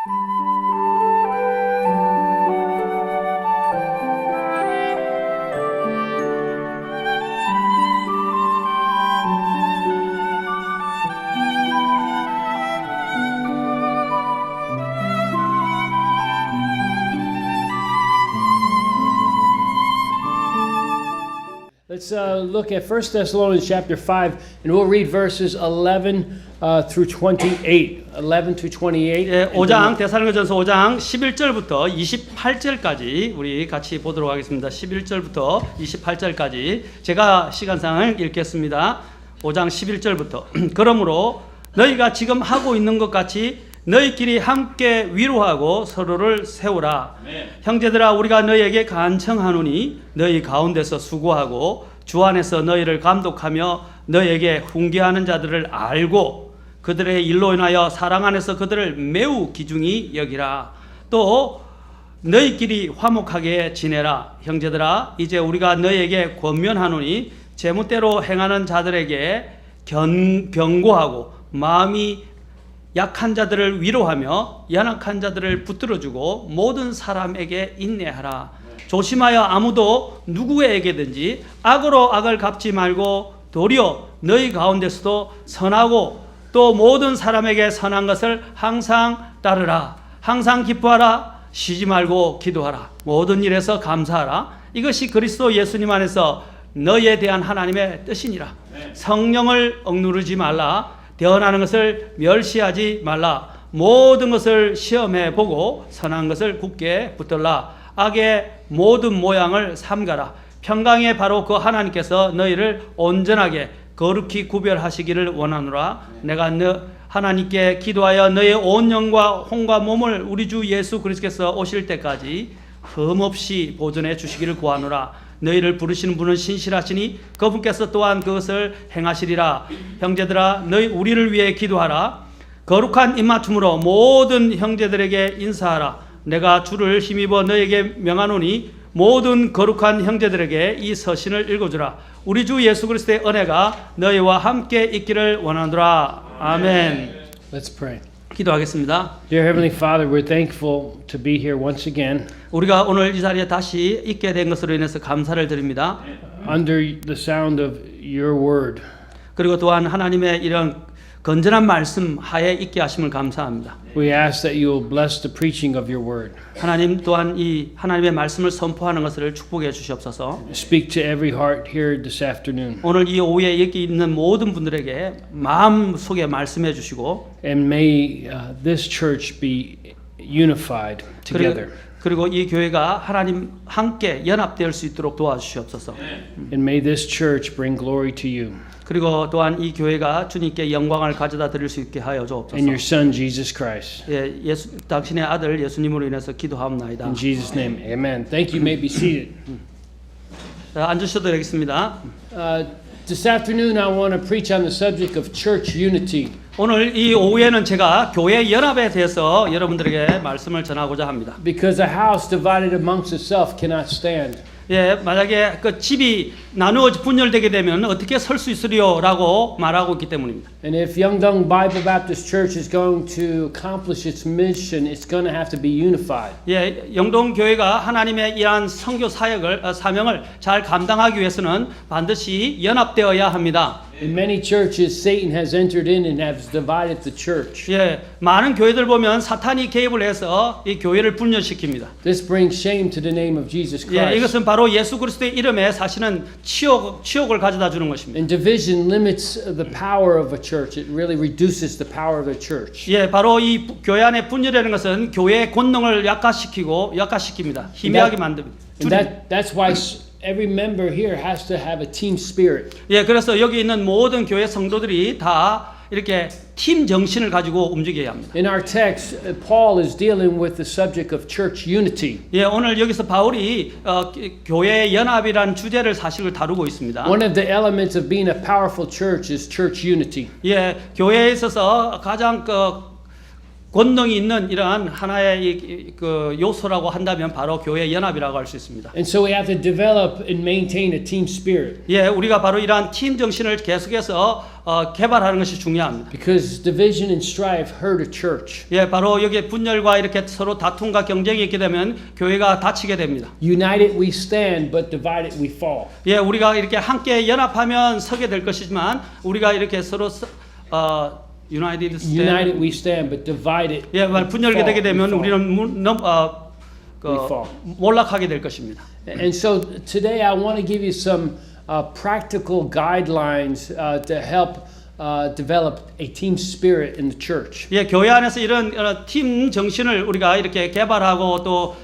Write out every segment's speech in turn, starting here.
Let's look at 1 Thessalonians chapter 5, and we'll read verses 11 through 28. 11 to 28. 예, 5장 데살로니가전서 5장 11절부터 28절까지 우리 같이 보도록 하겠습니다. 11절부터 28절까지 제가 시간상을 읽겠습니다. 5장 11절부터 그러므로 너희가 지금 하고 있는 것 같이 너희끼리 함께 위로하고 서로를 세우라. 형제들아 우리가 너희에게 간청하노니 너희 가운데서 수고하고 주 안에서 너희를 감독하며 너희에게 훈계하는 자들을 알고 그들의 일로 인하여 사랑 안에서 그들을 매우 귀중히 여기라. 또 너희끼리 화목하게 지내라. 형제들아 이제 우리가 너희에게 권면하노니 제멋대로 행하는 자들에게 경고하고 마음이 약한 자들을 위로하며 연약한 자들을 붙들어주고 모든 사람에게 인내하라. 조심하여 아무도 누구에게든지 악으로 악을 갚지 말고 도리어 너희 가운데서도 선하고 또 모든 사람에게 선한 것을 항상 따르라. 항상 기뻐하라. 쉬지 말고 기도하라. 모든 일에서 감사하라. 이것이 그리스도 예수님 안에서 너희에 대한 하나님의 뜻이니라. 성령을 억누르지 말라. 대언하는 것을 멸시하지 말라. 모든 것을 시험해 보고 선한 것을 굳게 붙들라. 악의 모든 모양을 삼가라. 평강의 바로 그 하나님께서 너희를 온전하게 거룩히 구별하시기를 원하노라. 내가 하나님께 기도하여 너희 온 영과 혼과 몸을 우리 주 예수 그리스도께서 오실 때까지 흠없이 보존해 주시기를 구하노라. 너희를 부르시는 분은 신실하시니 그분께서 또한 그것을 행하시리라. 형제들아 너희 우리를 위해 기도하라. 거룩한 입맞춤으로 모든 형제들에게 인사하라. 내가 주를 힘입어 너희에게 명하노니 모든 거룩한 형제들에게 이 서신을 읽어주라. 우리 주 예수 그리스도의 은혜가 너희와 함께 있기를 원하노라. 아멘. Let's pray. 기도하겠습니다. Dear Heavenly Father, we're thankful to be here once again. 우리가 오늘 이 자리에 다시 있게 된 것으로 인해서 감사를 드립니다. Under the sound of your word. 그리고 또한 하나님의 이런 건전한 말씀 하에 있게 하심을 감사합니다. We ask that you will bless the preaching of your word. 하나님 또한 이 하나님의 말씀을 선포하는 것을 축복해 주시옵소서. Speak to every heart here this afternoon. 오늘 이 오후에 여기 있는 모든 분들에게 마음 속에 말씀해 주시고 And may this church be unified together. 그리고 이 교회가 하나님 함께 연합될 수 있도록 도와주시옵소서. And may this church bring glory to you. 그리고 또한 이 교회가 주님께 영광을 가져다 드릴 수 있게 하여 주옵소서. And your Son Jesus Christ. 예, 당신의 아들 예수님으로 인해서 기도하옵나이다. In Jesus' name, Amen. Thank you. You may be seated. 자, 앉으셔도 되겠습니다. This afternoon, I want to preach on the subject of church unity. 오늘 이 오후에는 제가 교회 연합에 대해서 여러분들에게 말씀을 전하고자 합니다. Because a house divided amongst itself cannot stand. 예, 만약에 그 집이 나누어져 분열되게 되면 어떻게 설 수 있으리요라고 말하고 있기 때문입니다. And if Yeongdong Bible Baptist Church is going to accomplish its mission, it's going to have to be unified. 예, 영동 교회가 하나님의 이러한 선교 사명을 잘 감당하기 위해서는 반드시 연합되어야 합니다. In many churches, Satan has entered in and has divided the church. 예, 많은 교회들 보면 사탄이 개입을 해서 이 교회를 분열시킵니다. This brings shame to the name of Jesus Christ. 예, 이것은 바로 예수 그리스도의 이름에 사실은 치욕을 가져다 주는 것입니다. And division limits the power of a church. It really reduces the power of the church. 예, 바로 이 교회 안에 분열이라는 것은 교회의 권능을 약화시킵니다. 희미하게 만듭니다. And that's why every member here has to have a team spirit. 예, 그래서 여기 있는 모든 교회 성도들이 다 이렇게 팀 정신을 가지고 움직여야 합니다. In our text, Paul is dealing with the subject of church unity. 예, 오늘 여기서 바울이 교회 연합이라는 주제를 사실을 다루고 있습니다. One of the elements of being a powerful church is church unity. 예, 교회에 있어서 가장 권능이 있는 이러한 하나의 그 요소라고 한다면 바로 교회 연합이라고 할 수 있습니다. And so we have to develop and maintain a team spirit. 예, 우리가 바로 이러한 팀 정신을 계속해서 개발하는 것이 중요합니다. Because division and strife hurt a church. 예, 바로 여기에 분열과 이렇게 서로 다툼과 경쟁이 있게 되면 교회가 다치게 됩니다. United we stand, but divided we fall. 예, 우리가 이렇게 함께 연합하면 서게 될 것이지만 우리가 이렇게 서로 United United we stand, but divided 예, 분열게 fall. 되게 되면 We fall. 우리는 We fall. 몰락하게 될 것입니다. And so today I want to give you some practical guidelines to help develop a team spirit in the church. 예, 교회 안에서 이런 팀 정신을 우리가 이렇게 개발하고 또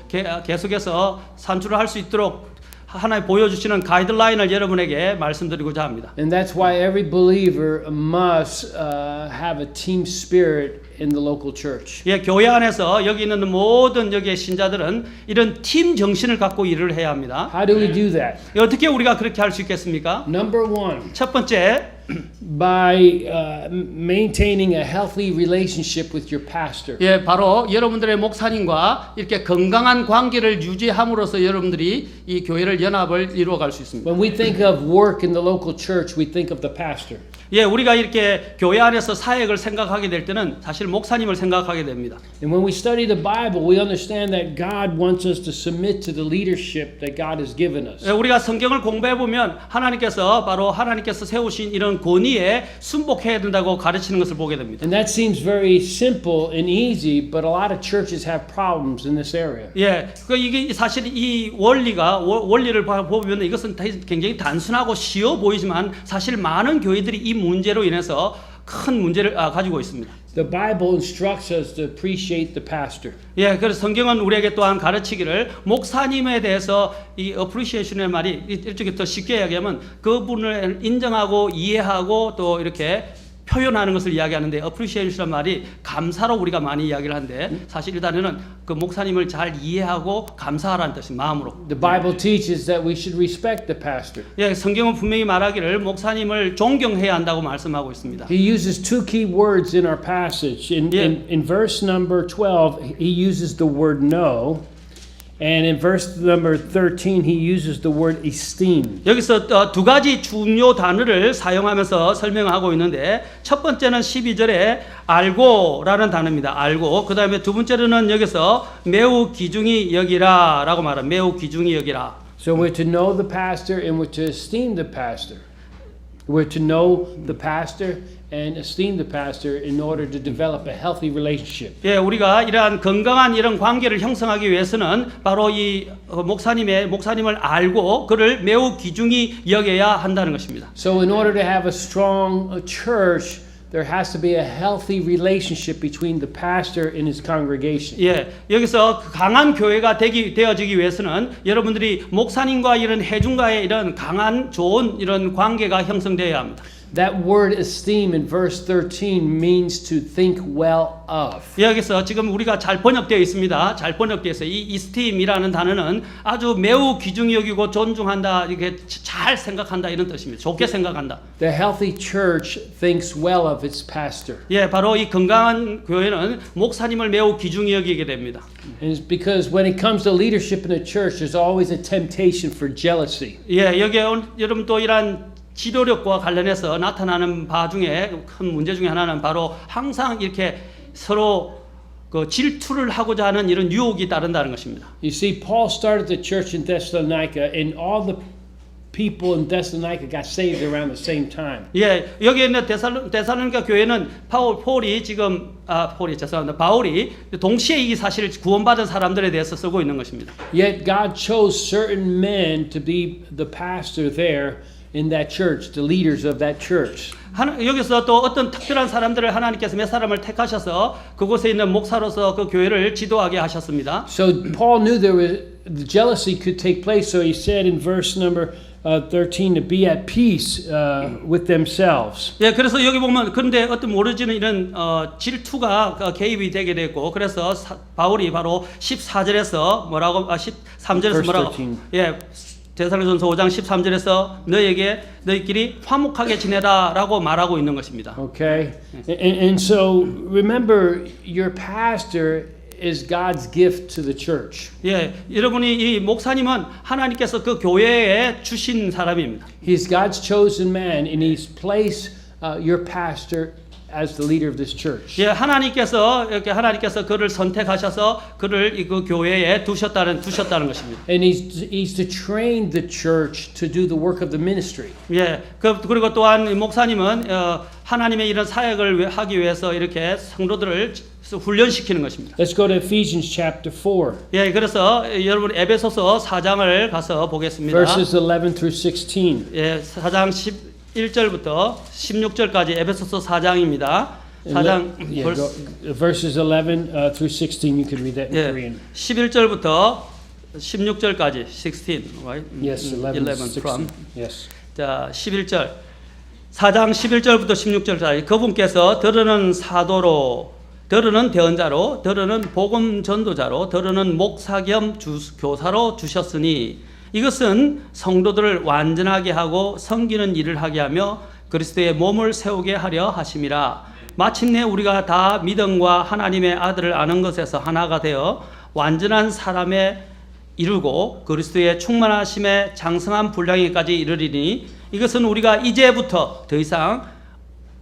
계속해서 산출을 할 수 있도록 하나님 보여주시는 가이드라인을 여러분에게 말씀드리고자 합니다. And that's why every believer must have a team spirit in the local church. 예, 교회 안에서 여기 있는 모든 여기의 신자들은 이런 팀 정신을 갖고 일을 해야 합니다. How do we do that? 어떻게 우리가 그렇게 할 수 있겠습니까? Number one, 첫 번째, by maintaining a healthy relationship with your pastor. 예, 바로 여러분들의 목사님과 이렇게 건강한 관계를 유지함으로써 여러분들이 이 교회를 연합을 이루어갈 수 있습니다. When we think of work in the local church, we think of the pastor. 예, 우리가 이렇게 교회 안에서 사역을 생각하게 될 때는 사실 목사님을 생각하게 됩니다. And when we study the Bible, we understand that God wants us to submit to the leadership that God has given us. 예, 우리가 성경을 공부해 보면 하나님께서 바로 하나님께서 세우신 이런 권위에 순복해야 된다고 가르치는 것을 보게 됩니다. And that seems very simple and easy, but a lot of churches have problems in this area. 예, 이게 사실 이 원리를 보면 이것은 굉장히 단순하고 쉬워 보이지만 사실 많은 교회들이 이 문제로 인해서 큰 문제를 가지고 있습니다. The Bible instructs us to appreciate the pastor. 예, 그래서 성경은 우리에게 또한 가르치기를 목사님에 대해서 이 appreciation의 말이 일종의 더 쉽게 이야기하면 그분을 인정하고 이해하고 또 이렇게 표현하는 것을 이야기하는데 appreciation이라는 말이 감사로 우리가 많이 이야기를 하는데 사실 일단은 그 목사님을 잘 이해하고 감사하라는 뜻이 마음으로. The Bible teaches that we should respect the pastor. 예, 성경은 분명히 말하기를 목사님을 존경해야 한다고 말씀하고 있습니다. He uses two key words in our passage. In verse number 12, he uses the word know. And in verse number 13, he uses the word esteem. 여기서 두 가지 중요 단어를 사용하면서 설명하고 있는데 첫 번째는 12절에 알고라는 단어입니다. 알고. 그 다음에 두 번째로는 여기서 매우 귀중히 여기라라고 말합니다. 매우 귀중히 여기라. So we're to know the pastor and we're to esteem the pastor. We're to know the pastor and esteem the pastor in order to develop a healthy relationship. 예, 우리가 이러한 건강한 이런 관계를 형성하기 위해서는 바로 이 목사님을 알고 그를 매우 귀중히 여겨야 한다는 것입니다. So in order to have a strong church, there has to be a healthy relationship between the pastor and his congregation. 예, 여기서 강한 교회가 되어지기 위해서는 여러분들이 목사님과 이런 회중과의 이런 강한 좋은 이런 관계가 형성되어야 합니다. That word esteem in verse 13 means to think well of. 여기서 지금 우리가 잘 번역되어 있습니다. 잘 번역되어 있어요. 이 esteem이라는 단어는 아주 매우 귀중히 여기고 존중한다, 이렇게 잘 생각한다 이런 뜻입니다. 좋게 생각한다. The healthy church thinks well of its pastor. 예, 바로 이 건강한 교회는 목사님을 매우 귀중히 여기게 됩니다. And it's because when it comes to leadership in the church, there's always a temptation for jealousy. 예, 여기에 여러분 또 이러한 지도력과 관련해서 나타나는 바 중에 큰 문제 중에 하나는 바로 항상 이렇게 서로 그 질투를 하고자 하는 이런 유혹이 따른다는 것입니다. You see, Paul started the church in Thessalonica, and all the people in Thessalonica got saved around the same time. 예, 여기 있는 데살로니가 교회는 바울이 동시에 이 사실 구원받은 사람들에 대해서 쓰고 있는 것입니다. Yet God chose certain men to be the pastor there in that church, the leaders of that church. 여기서 또 어떤 특별한 사람들을 하나님께서 몇 사람을 택하셔서 그곳에 있는 목사로서 그 교회를 지도하게 하셨습니다. So Paul knew the jealousy could take place, so he said in verse number 13 to be at peace with themselves. 예, 그래서 여기 보면 그런데 어떤 모르지는 이런 질투가 개입이 되게 됐고 바울이 바로 14절에서 13절에서 뭐라고 예, 데살로니가전서 5장 13절에서 너희끼리 화목하게 지내라라고 말하고 있는 것입니다. Okay? And so remember, your pastor is God's gift to the church. 예, 여러분이 이 목사님은 하나님께서 그 교회에 주신 사람입니다. He's God's chosen man, and He's placed your pastor as the leader of this church. 예, 하나님께서 그를 선택하셔서 그를 그 교회에 두셨다는 것입니다. And he's to train the church to do the work of the ministry. 예, 그리고 또한 목사님은 하나님의 이런 사역을 하기 위해서 이렇게 성도들을 훈련시키는 것입니다. Let's go to Ephesians chapter 4. 예, 그래서 여러분 에베소서 4장을 가서 보겠습니다. Verses 11 through 16. 예, 4장 11절부터 16절까지 에베소서 4장입니다. 4장 verses 11 through 16. You can read that in 예, Korean. 11절부터 16절까지 16, right? Yes, 11 from. 16. Yes. 자, 11절. 4장 11절부터 16절까지 그분께서 더러는 사도로 더러는 대언자로 더러는 복음 전도자로 더러는 목사 겸 교사로 주셨으니 이것은 성도들을 완전하게 하고 섬기는 일을 하게 하며 그리스도의 몸을 세우게 하려 하심이라. 마침내 우리가 다 믿음과 하나님의 아들을 아는 것에서 하나가 되어 완전한 사람에 이르고 그리스도의 충만하심에 장성한 분량에까지 이르리니 이것은 우리가 이제부터 더 이상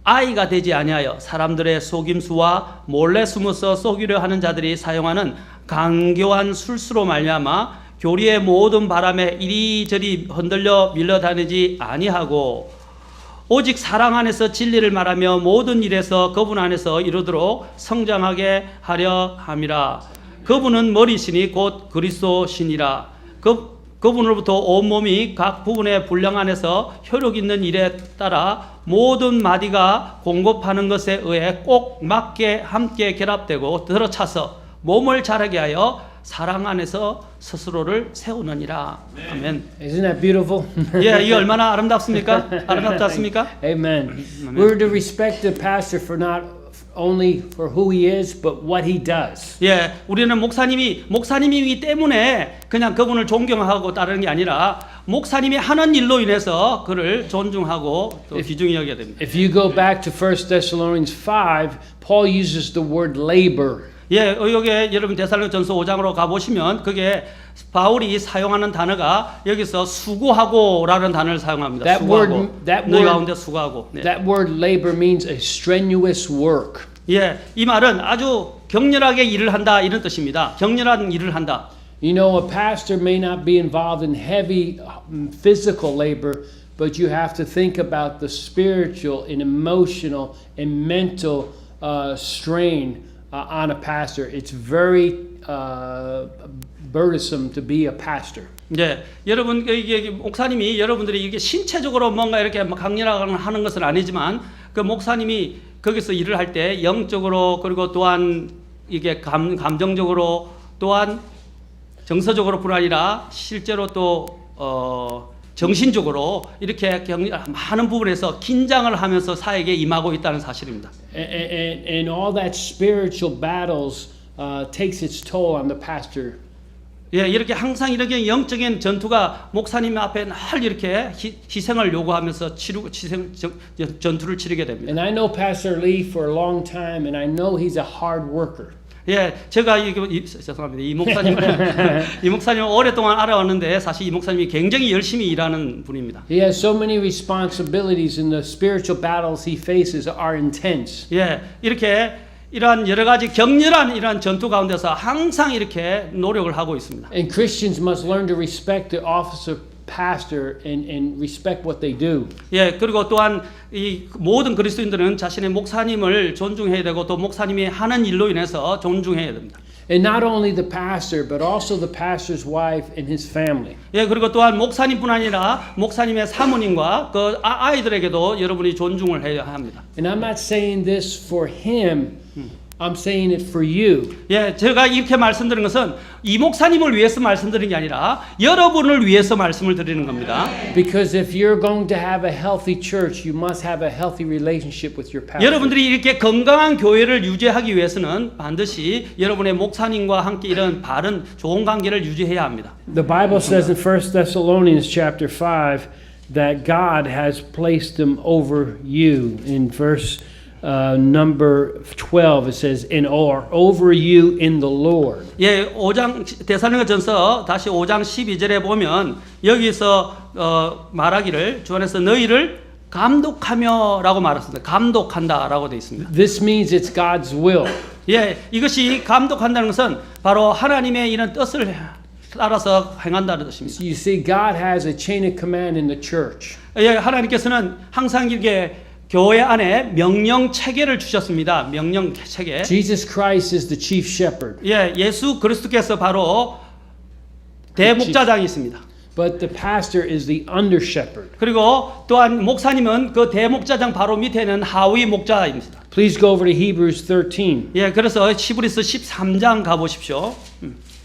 아이가 되지 아니하여 사람들의 속임수와 몰래 숨어서 속이려 하는 자들이 사용하는 강교한 술수로 말미암아 교리의 모든 바람에 이리저리 흔들려 밀려다니지 아니하고 오직 사랑 안에서 진리를 말하며 모든 일에서 그분 안에서 이루도록 성장하게 하려 함이라. 그분은 머리시니 곧 그리스도시니라. 그분으로부터 온몸이 각 부분의 분량 안에서 효력 있는 일에 따라 모든 마디가 공급하는 것에 의해 꼭 맞게 함께 결합되고 들어차서 몸을 자라게 하여 사랑 안에서 스스로를 세우느니라. 아멘. Isn't that beautiful? 예, 이게 얼마나 아름답습니까? 아름답지 않습니까? Amen. We're to respect the pastor for not only for who he is, but what he does. 예, 우리는 목사님이기 때문에 그냥 그분을 존경하고 따르는 게 아니라 목사님이 하는 일로 인해서 그를 존중하고 또 귀중히 여겨야 됩니다. If you go back to 1 Thessalonians 5, Paul uses the word labor. 예, 여기에 여러분 데살로니가전서 5장으로 가 보시면 그게 바울이 사용하는 단어가 여기서 수고하고라는 단어를 사용합니다. 수고하고. 너희 가운데 수고하고. 네. That word labor means a strenuous work. 예, 이 말은 아주 격렬하게 일을 한다 이런 뜻입니다. 격렬한 일을 한다. You know, a pastor may not be involved in heavy physical labor, but you have to think about the spiritual and emotional and mental strain on a pastor. It's very burdensome to be a pastor. 네, 여러분 이게 목사님이 여러분들이 이게 신체적으로 뭔가 이렇게 강렬하게 하는 것은 아니지만 그 목사님이 거기서 일을 할 때 영적으로 그리고 또한 이게 감정적으로 또한 정서적으로뿐 아니라 실제로 또 정신적으로 이렇게 많은 부분에서 긴장을 하면서 사역에 임하고 있다는 사실입니다. And all that spiritual battles takes its toll on the pastor. 예, 이렇게 항상 이렇게 영적인 전투가 목사님 앞에 늘 이렇게 희생을 요구하면서 전투를 치르게 됩니다. And I know Pastor Lee for a long time, and I know he's a hard worker. 예, 제가 죄송합니다. 이 목사님을 오랫동안 알아왔는데 사실 이 목사님이 굉장히 열심히 일하는 분입니다. He has so many responsibilities, and the spiritual battles he faces are intense. 예, 이렇게 이러한 여러 가지 격렬한 이러한 전투 가운데서 항상 이렇게 노력을 하고 있습니다. And Christians must learn to respect the office of pastor and respect what they do. 예, 그리고 또한 이 모든 그리스도인들은 자신의 목사님을 존중해야 되고 또 목사님이 하는 일로 인해서 존중해야 됩니다. And not only the pastor, but also the pastor's wife and his family. 예, 그리고 또한 목사님뿐 아니라 목사님의 사모님과 그 아이들에게도 여러분이 존중을 해야 합니다. And I'm not saying this for him, I'm saying it for you. 예, 제가 이렇게 말씀드린 것은 이 목사님을 위해서 말씀드린 게 아니라 여러분을 위해서 말씀을 드리는 겁니다. Because if you're going to have a healthy church, you must have a healthy relationship with your pastor. 여러분들이 이렇게 건강한 교회를 유지하기 위해서는 반드시 여러분의 목사님과 함께 이런 바른 좋은 관계를 유지해야 합니다. The Bible says in 1 Thessalonians chapter 5 that God has placed them over you. In verse number 12 it says and are over you in the Lord. 예, 5장 데살로니가전서 다시 5장 12절에 보면 여기서 말하기를 주 안에서 너희를 감독하며라고 말했습니다. 감독한다라고 되어 있습니다. This means it's God's will. 예, 이것이 감독한다는 것은 바로 하나님의 이런 뜻을 따라서 행한다는 뜻입니다. You see, God has a chain of command in the church. 예, 하나님께서는 항상 이렇게 교회 안에 명령 체계를 주셨습니다. 명령 체계. Jesus Christ is the chief shepherd. 예, 예수 그리스도께서 바로 대목자장이 있습니다. But the pastor is the under shepherd. 그리고 또한 목사님은 그 대목자장 바로 밑에는 하위 목자입니다. Please go over to Hebrews 13. 예, 그래서 히브리서 13장 가 보십시오.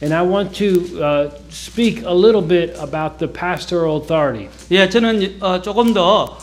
And I want to speak a little bit about the pastoral authority. 예, 저는 조금 더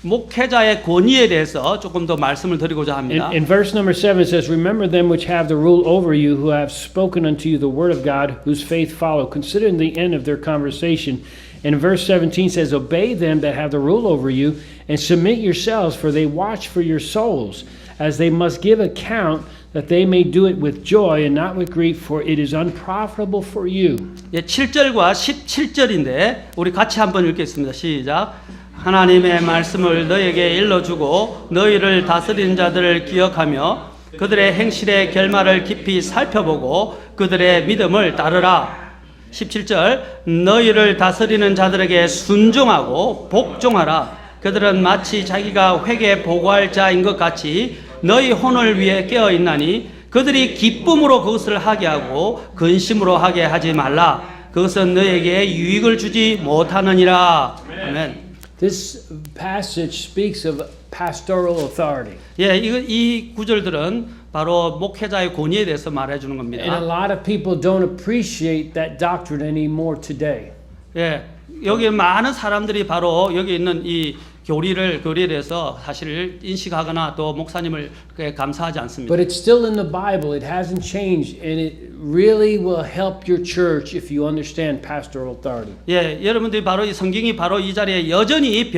목회자의 권위에 대해서 조금 더 말씀을 드리고자 합니다. In verse number 7 it says, Remember them which have the rule over you, who have spoken unto you the word of God, whose faith follow, considering the end of their conversation. And verse 17 says, Obey them that have the rule over you, and submit yourselves, for they watch for your souls, as they must give account, that they may do it with joy and not with grief, for it is unprofitable for you. 예, 7절과 17절인데 우리 같이 한번 읽겠습니다. 시작. 하나님의 말씀을 너에게 일러주고 너희를 다스리는 자들을 기억하며 그들의 행실의 결말을 깊이 살펴보고 그들의 믿음을 따르라. 17절 너희를 다스리는 자들에게 순종하고 복종하라. 그들은 마치 자기가 회개 보고할 자인 것 같이 너희 혼을 위해 깨어 있나니 그들이 기쁨으로 그것을 하게 하고 근심으로 하게 하지 말라. 그것은 너에게 유익을 주지 못하느니라. 아멘. This passage speaks of pastoral authority. 예, 이 구절들은 바로 목회자의 권위에 대해서 말해주는 And a 겁니다. lot of people don't appreciate that doctrine anymore today. 예, 여기 많은 사람들이 바로 여기 있는 이 교리에 대해서 사실 인식하거나 또 목사님을 감사하지 않습니다. But it's still in the Bible. It hasn't changed. And it really will help your church if you understand pastoral authority. 예, 여러분들이 바로 이 성경이 바로 이 자리에 여전히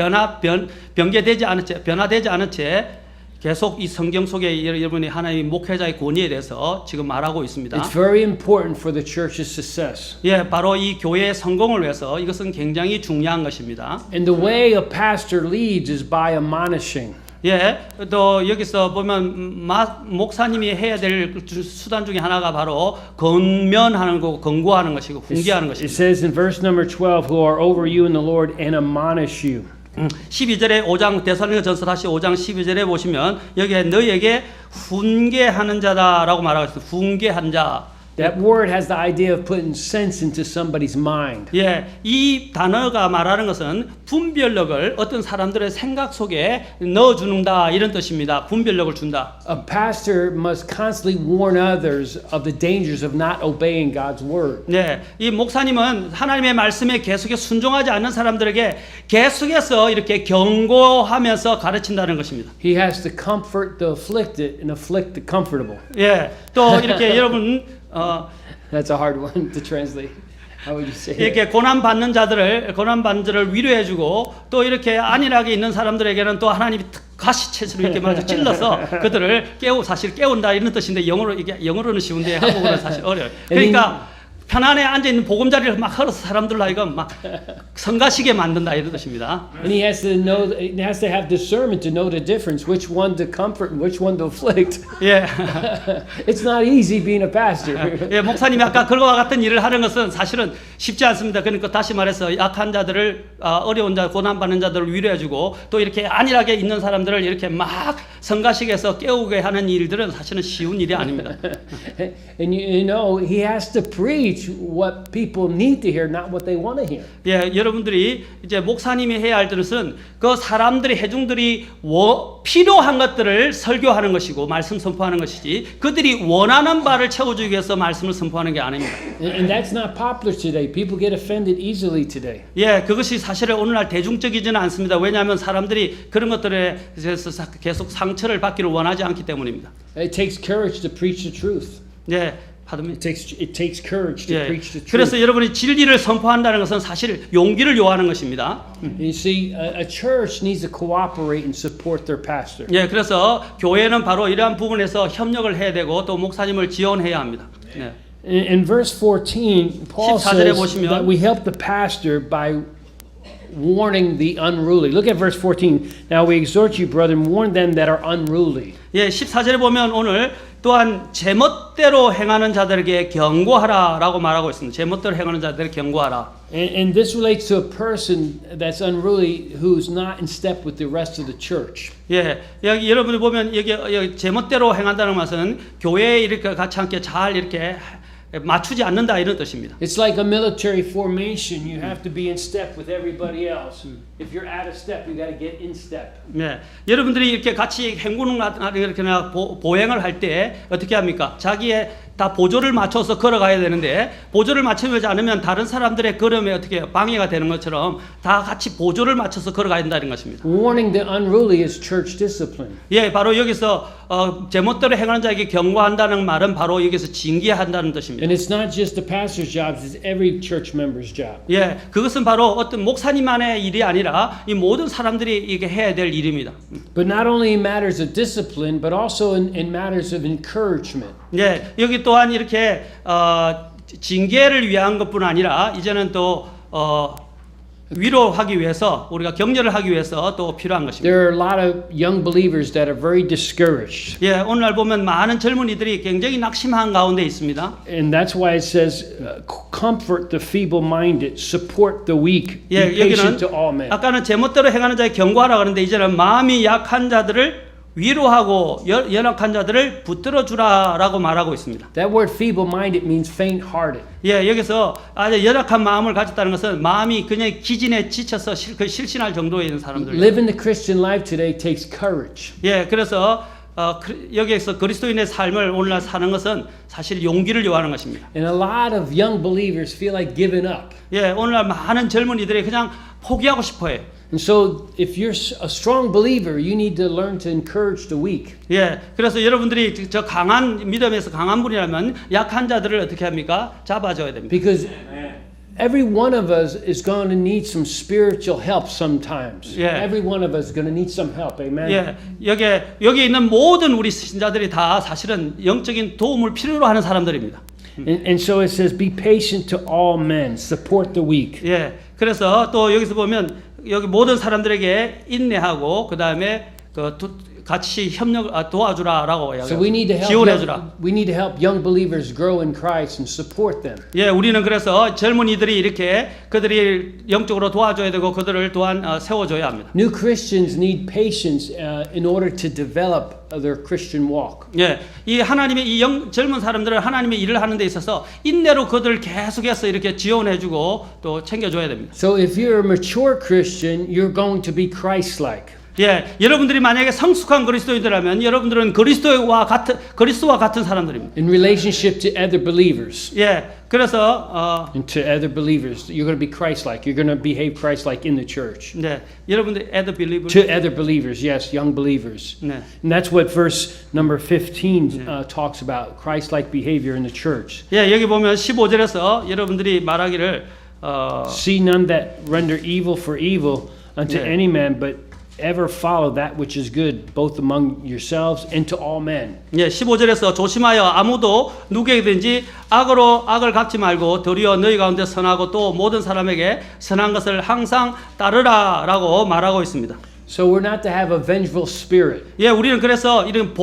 변개되지 않은 채, 변화되지 않은 채 계속 이 성경 속에 여러분이 하나님의 목회자의 권위에 대해서 지금 말하고 있습니다. It's very important for the church's success. 예, 바로 이 교회의 성공을 위해서 이것은 굉장히 중요한 것입니다. And the way a pastor leads is by admonishing. 예, 또 여기서 보면 목사님이 해야 될 수단 중에 하나가 바로 권면하는 거고 권고하는 것이고 훈계하는 It 것입니다. says in verse number 12, who are over you in the Lord and admonish you. 12절에 5장 데살로니가전서 다시 5장 12절에 보시면 여기에 너희에게 훈계하는 자다라고 말하고 있습니다. 훈계한 자. That word has the idea of putting sense into somebody's mind. 예, 이 단어가 말하는 것은 분별력을 어떤 사람들의 생각 속에 넣어주는다 이런 뜻입니다. 분별력을 준다. A pastor must constantly warn others of the dangers of not obeying God's word. 네, 이 목사님은 하나님의 말씀에 계속해 순종하지 않는 사람들에게 계속해서 이렇게 경고하면서 가르친다는 것입니다. He has to comfort the afflicted and afflict the comfortable. 예, 또 이렇게 여러분 That's a hard one to translate. How would you say it? 이렇게 고난 받는 자들을 위로해주고 또 이렇게 안일하게 있는 사람들에게는 또 하나님이 가시채수로 이렇게 마저 찔러서 그들을 사실 깨운다 이런 뜻인데 영어로는 쉬운데 한국어는 사실 어려요. 그러니까 편안에 앉아 있는 보금자리를 막 흘러서 사람들로 하여금 막 성가시게 만든다 이런 뜻입니다. And he has to know. He has to have discernment to know the difference, which one to comfort and which one to afflict. 예. It's not easy being a pastor. 예, 목사님이 아까 그와 같은 일을 하는 것은 사실은 쉽지 않습니다. 그러니까 다시 말해서 약한 자들을 어려운 자, 고난받는 자들을 위로해주고 또 이렇게 안일하게 있는 사람들을 이렇게 막 성가시게해서 깨우게 하는 일들은 사실은 쉬운 일이 아닙니다. And you know, he has to preach preach what people need to hear, not what they want to hear. 예, 여러분들이 이제 목사님이 해야 할 것은 그 사람들이 회중들이 필요한 것들을 설교하는 것이고 말씀 선포하는 것이지 그들이 원하는 바를 채워주기 위해서 말씀을 선포하는 게 아닙니다. And that's not popular today. People get offended easily today. 예, 그것이 사실은 오늘날 대중적이지는 않습니다. 왜냐하면 사람들이 그런 것들에 대해서 계속 상처를 받기를 원하지 않기 때문입니다. It takes courage to preach the truth. 예, pardon me. It takes courage to 예, preach the truth. 그래서 여러분이 진리를 선포한다는 것은 사실 용기를 요하는 것입니다. You see, a church needs to cooperate and support their pastor. 예, 그래서 교회는 바로 이러한 부분에서 협력을 해야 되고 또 목사님을 지원해야 합니다. 네. In verse 14, Paul 14절에 says 보시면 that we help the pastor by warning the unruly. Look at verse 14. Now we exhort you, brethren, warn them that are unruly. 예, 14절에 보면 오늘 또한 제멋대로 행하는 자들에게 경고하라라고 말하고 있습니다. 제멋대로 행하는 자들에게 경고하라. And this relates to a person that's unruly who's not in step with the rest of the church. 예, 여기 여러분이 보면 여기 제멋대로 행한다는 것은 교회에 이렇게 같이 함께 잘 이렇게 맞추지 않는다 이런 뜻입니다. It's like a military formation. You have to be in step with everybody else. If you're out of step, you got to get in step. 네, 여러분들이 이렇게 같이 행군을 이렇게나 보행을 할 때 어떻게 합니까? 자기의 다 보조를 맞춰서 걸어가야 되는데 보조를 맞추지 않으면 다른 사람들의 걸음에 어떻게 방해가 되는 것처럼 다 같이 보조를 맞춰서 걸어가야 된다는 것입니다. Warning the unruly is church discipline. 예, 바로 여기서 제멋대로 행하는 자에게 경고한다는 말은 바로 여기서 징계한다는 뜻입니다. And it's not just the pastor's job, it's every church member's job. 예, 그것은 바로 어떤 목사님만의 일이 아니라 이 모든 사람들이 이게 해야 될 일입니다. But not only in matters of discipline, but also in matters of encouragement. 예, 여기 또한 이렇게 징계를 위한 것뿐 아니라 이제는 또 위로하기 위해서 우리가 격려를 하기 위해서 또 필요한 것입니다. There are a lot of young believers that are very discouraged. 예, 오늘날 보면 많은 젊은이들이 굉장히 낙심한 가운데 있습니다. And that's why it says, comfort the feeble-minded, support the weak, be 예, patient to 여기는 all men. 아까는 제멋대로 행하는 자에 경고하라 그러는데 이제는 마음이 약한 자들을 위로하고 연약한 자들을 붙들어 주라라고 말하고 있습니다. That word feeble-minded means faint-hearted. 예, 여기서 아주 연약한 마음을 가졌다는 것은 마음이 그냥 기진에 지쳐서 실신할 정도에 있는 사람들. Living the Christian life today takes courage. 예, 그래서 여기에서 그리스도인의 삶을 오늘날 사는 것은 사실 용기를 요하는 것입니다. And a lot of young believers feel like giving up. 예, 오늘날 많은 젊은이들이 그냥 포기하고 싶어해요. And so if you're a strong believer, you need to learn to encourage the weak. 예, 그래서 여러분들이 저 강한 믿음에서 강한 분이라면 약한 자들을 어떻게 합니까? 잡아줘야 됩니다. Because every one of us is going to need some spiritual help sometimes. Yeah. Every one of us is going to need some help. Amen. 예, 여기 있는 모든 우리 신자들이 다 사실은 영적인 도움을 필요로 하는 사람들입니다. And so it says, be patient to all men, support the weak. 예, 그래서 또 여기서 보면 여기 모든 사람들에게 인내하고 그 다음에 같이 도와주라라고 So we need to help. 지원해주라. We need to help young believers grow in Christ and support them. 예, 우리는 그래서 젊은이들이 이렇게 그들이 영적으로 도와줘야 되고 그들을 또한 세워줘야 합니다. New Christians need patience in order to develop their Christian walk. 예, 이 하나님의 이 젊은 사람들은 하나님의 일을 하는 데 있어서 인내로 그들을 계속해서 이렇게 지원해주고 또 챙겨줘야 됩니다. So if you're a mature Christian, you're going to be Christ-like. 예, 여러분들이 만약에 성숙한 그리스도인들이라면 여러분들은 그리스도와 같은 사람들입니다. In relationship to other believers. 예, 그래서 And to other believers, you're going to be Christ-like. You're going to behave Christ-like in the church. 네, 여러분들 as believers. To other believers, yes, young believers. 네. And that's what verse number 15 talks about, Christ-like behavior in the church. 예, 여기 보면 15절에서 여러분들이 말하기를 See none that render evil for evil unto 네. any man, but ever follow that which is good, both among yourselves and to all men. 예, 15절에서 조심하여 아무도 누구에게든지 악을 갚지 말고 도리어 너희 가운데 선하고 또 모든 사람에게 선한 것을 항상 따르라라고 말하고 있습니다. So we're not to have a vengeful spirit. 예, 우리는 그래서 이런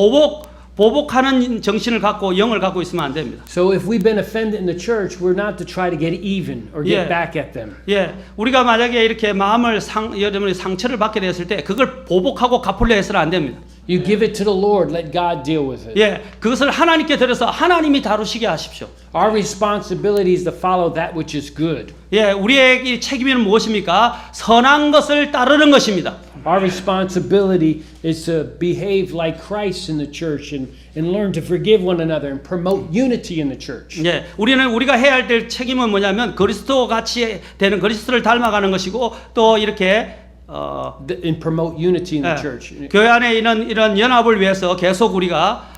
보복하는 정신을 갖고 영을 갖고 있으면 안 됩니다. So if we've been offended in the church, we're not to try to get even or get Yeah. back at them. 예, 우리가 만약에 이렇게 마음을 여러분이 상처를 받게 되었을 때 그걸 보복하고 갚으려 해서는 안 됩니다. You give it to the Lord, let God deal with it. 예, 그것을 하나님께 드려서 하나님이 다루시게 하십시오. Our responsibility is to follow that which is good. 예, 우리의 이 책임은 무엇입니까? 선한 것을 따르는 것입니다. Our responsibility is to behave like Christ in the church and learn to forgive one another and promote unity in the church. 예, 우리가 해야 할 때 책임은 뭐냐면 그리스도 같이 되는 그리스도를 닮아가는 것이고 또 이렇게 And promote unity in the 예, church. 교회 안에 이런 연합을 위해서 계속 우리가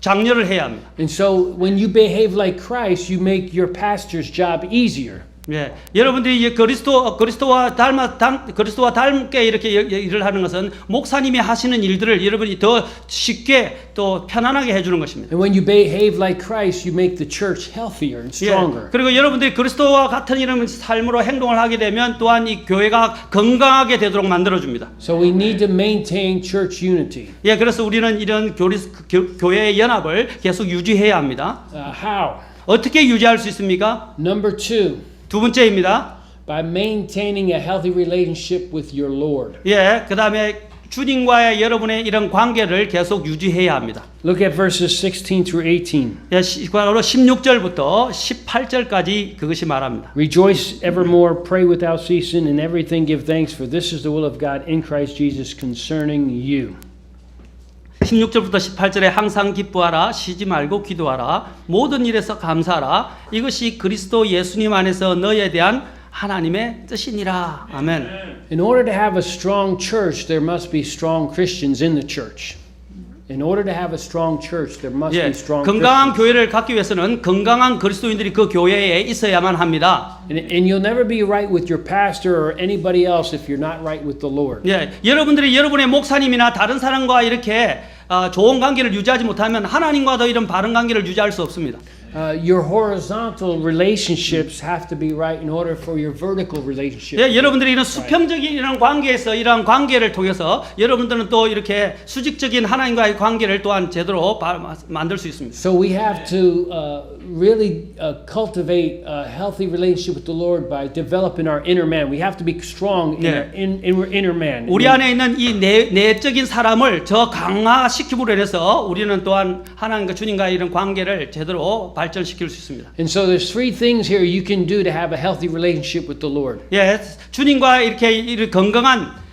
장려를 해야 합니다. And so when you behave like Christ, you make your pastor's job easier. 예, 여러분들이 이제 그리스도와 닮게 이렇게 일을 하는 것은 목사님이 하시는 일들을 여러분이 더 쉽게 또 편안하게 해주는 것입니다. And when you behave like Christ, you make the church healthier and stronger. 예, 그리고 여러분들이 그리스도와 같은 이런 삶으로 행동을 하게 되면 또한 이 교회가 건강하게 되도록 만들어줍니다. So we need to maintain church unity. 예, 그래서 우리는 이런 교회의 연합을 계속 유지해야 합니다. How? 어떻게 유지할 수 있습니까? Number 2. 두 번째입니다. By maintaining a healthy relationship with your Lord. 예, 그 다음에 주님과의 여러분의 이런 관계를 계속 유지해야 합니다. Look at verses 16 through 18. 예, 바로 16절부터 18절까지 그것이 말합니다. Rejoice evermore, pray without ceasing, in everything give thanks, for this is the will of God in Christ Jesus concerning you. 16절부터 18절에 항상 기뻐하라, 쉬지 말고 기도하라, 모든 일에서 감사하라, 이것이 그리스도 예수님 안에서 너희에 대한 하나님의 뜻이니라. 아멘. In order to have a strong church, there must be strong Christians in the church. In order to have a strong church, there must 예, be strong 건강한 Christians. 교회를 갖기 위해서는 건강한 그리스도인들이 그 교회에 있어야만 합니다. And you'll never be right with your pastor or anybody else if you're not right with the Lord. 예, 여러분들이 여러분의 목사님이나 다른 사람과 이렇게 좋은 관계를 유지하지 못하면 하나님과도 이런 바른 관계를 유지할 수 없습니다. Your horizontal relationships have to be right in order for your vertical relationship. 예, 여러분들이 이런 수평적인 이런 관계에서 이런 관계를 통해서 여러분들은 또 이렇게 수직적인 하나님과의 관계를 또한 제대로 만들 수 있습니다. So we have to really cultivate a healthy relationship with the Lord by developing our inner man. We have to be strong in our inner man. 우리 안에 있는 이 내적인 사람을 더 강화시킴으로 인해서 우리는 또한 하나님과 주님과의 이런 관계를 제대로 발전시킬 수 있습니다. And so there's three things here you can do to have a healthy relationship with the Lord. 예, 주님과 이렇게 건강한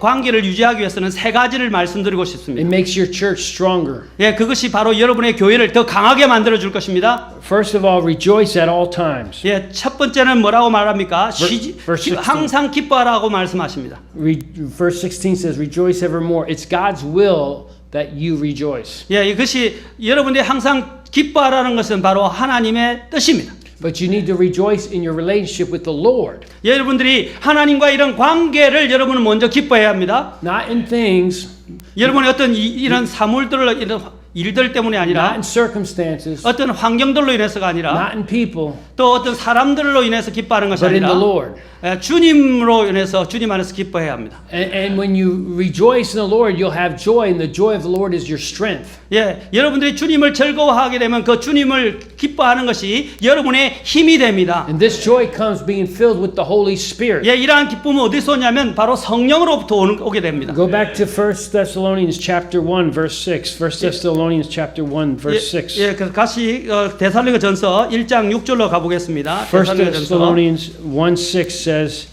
관계를 유지하기 위해서는 세 가지를 말씀드리고 싶습니다. It makes your church stronger. 예, 그것이 바로 여러분의 교회를 더 강하게 만들어 줄 것입니다. First of all, rejoice at all times. 예, 첫 번째는 뭐라고 말합니까? verse 16. 항상 기뻐하라고 말씀하십니다. Verse 16 says, rejoice evermore. It's God's will that you rejoice. 예, 이것이 여러분들이 항상 기뻐하라는 것은 바로 하나님의 뜻입니다. But you need to rejoice in your relationship with the Lord. 여러분들이 하나님과 이런 관계를 여러분은 먼저 기뻐해야 합니다. Not in things, 여러분의 어떤 이런 사물들로 이런 일들 때문이 not 아니라 in circumstances, 어떤 환경들로 인해서가 아니라 not in people, 또 어떤 사람들로 인해서 기뻐하는 것이 but in the 아니라 Lord. 주님으로 인해서 주님 안에서 기뻐해야 합니다. And when you rejoice in the Lord, you'll have joy, and the joy of the Lord is your strength. 예, 여러분들이 주님을 즐거워하게 되면 그 주님을 기뻐하는 것이 여러분의 힘이 됩니다. And this joy comes being filled with the Holy Spirit. 예, 이러한 기쁨은 어디서 오냐면 바로 성령으로부터 오게 됩니다. Go back to 1 Thessalonians chapter 1 verse 6. 1 Thessalonians chapter 1 verse 6. 예, 그 다시 데살로니가전서 1장 6절로 가보겠습니다. 1 Thessalonians 1:6 says,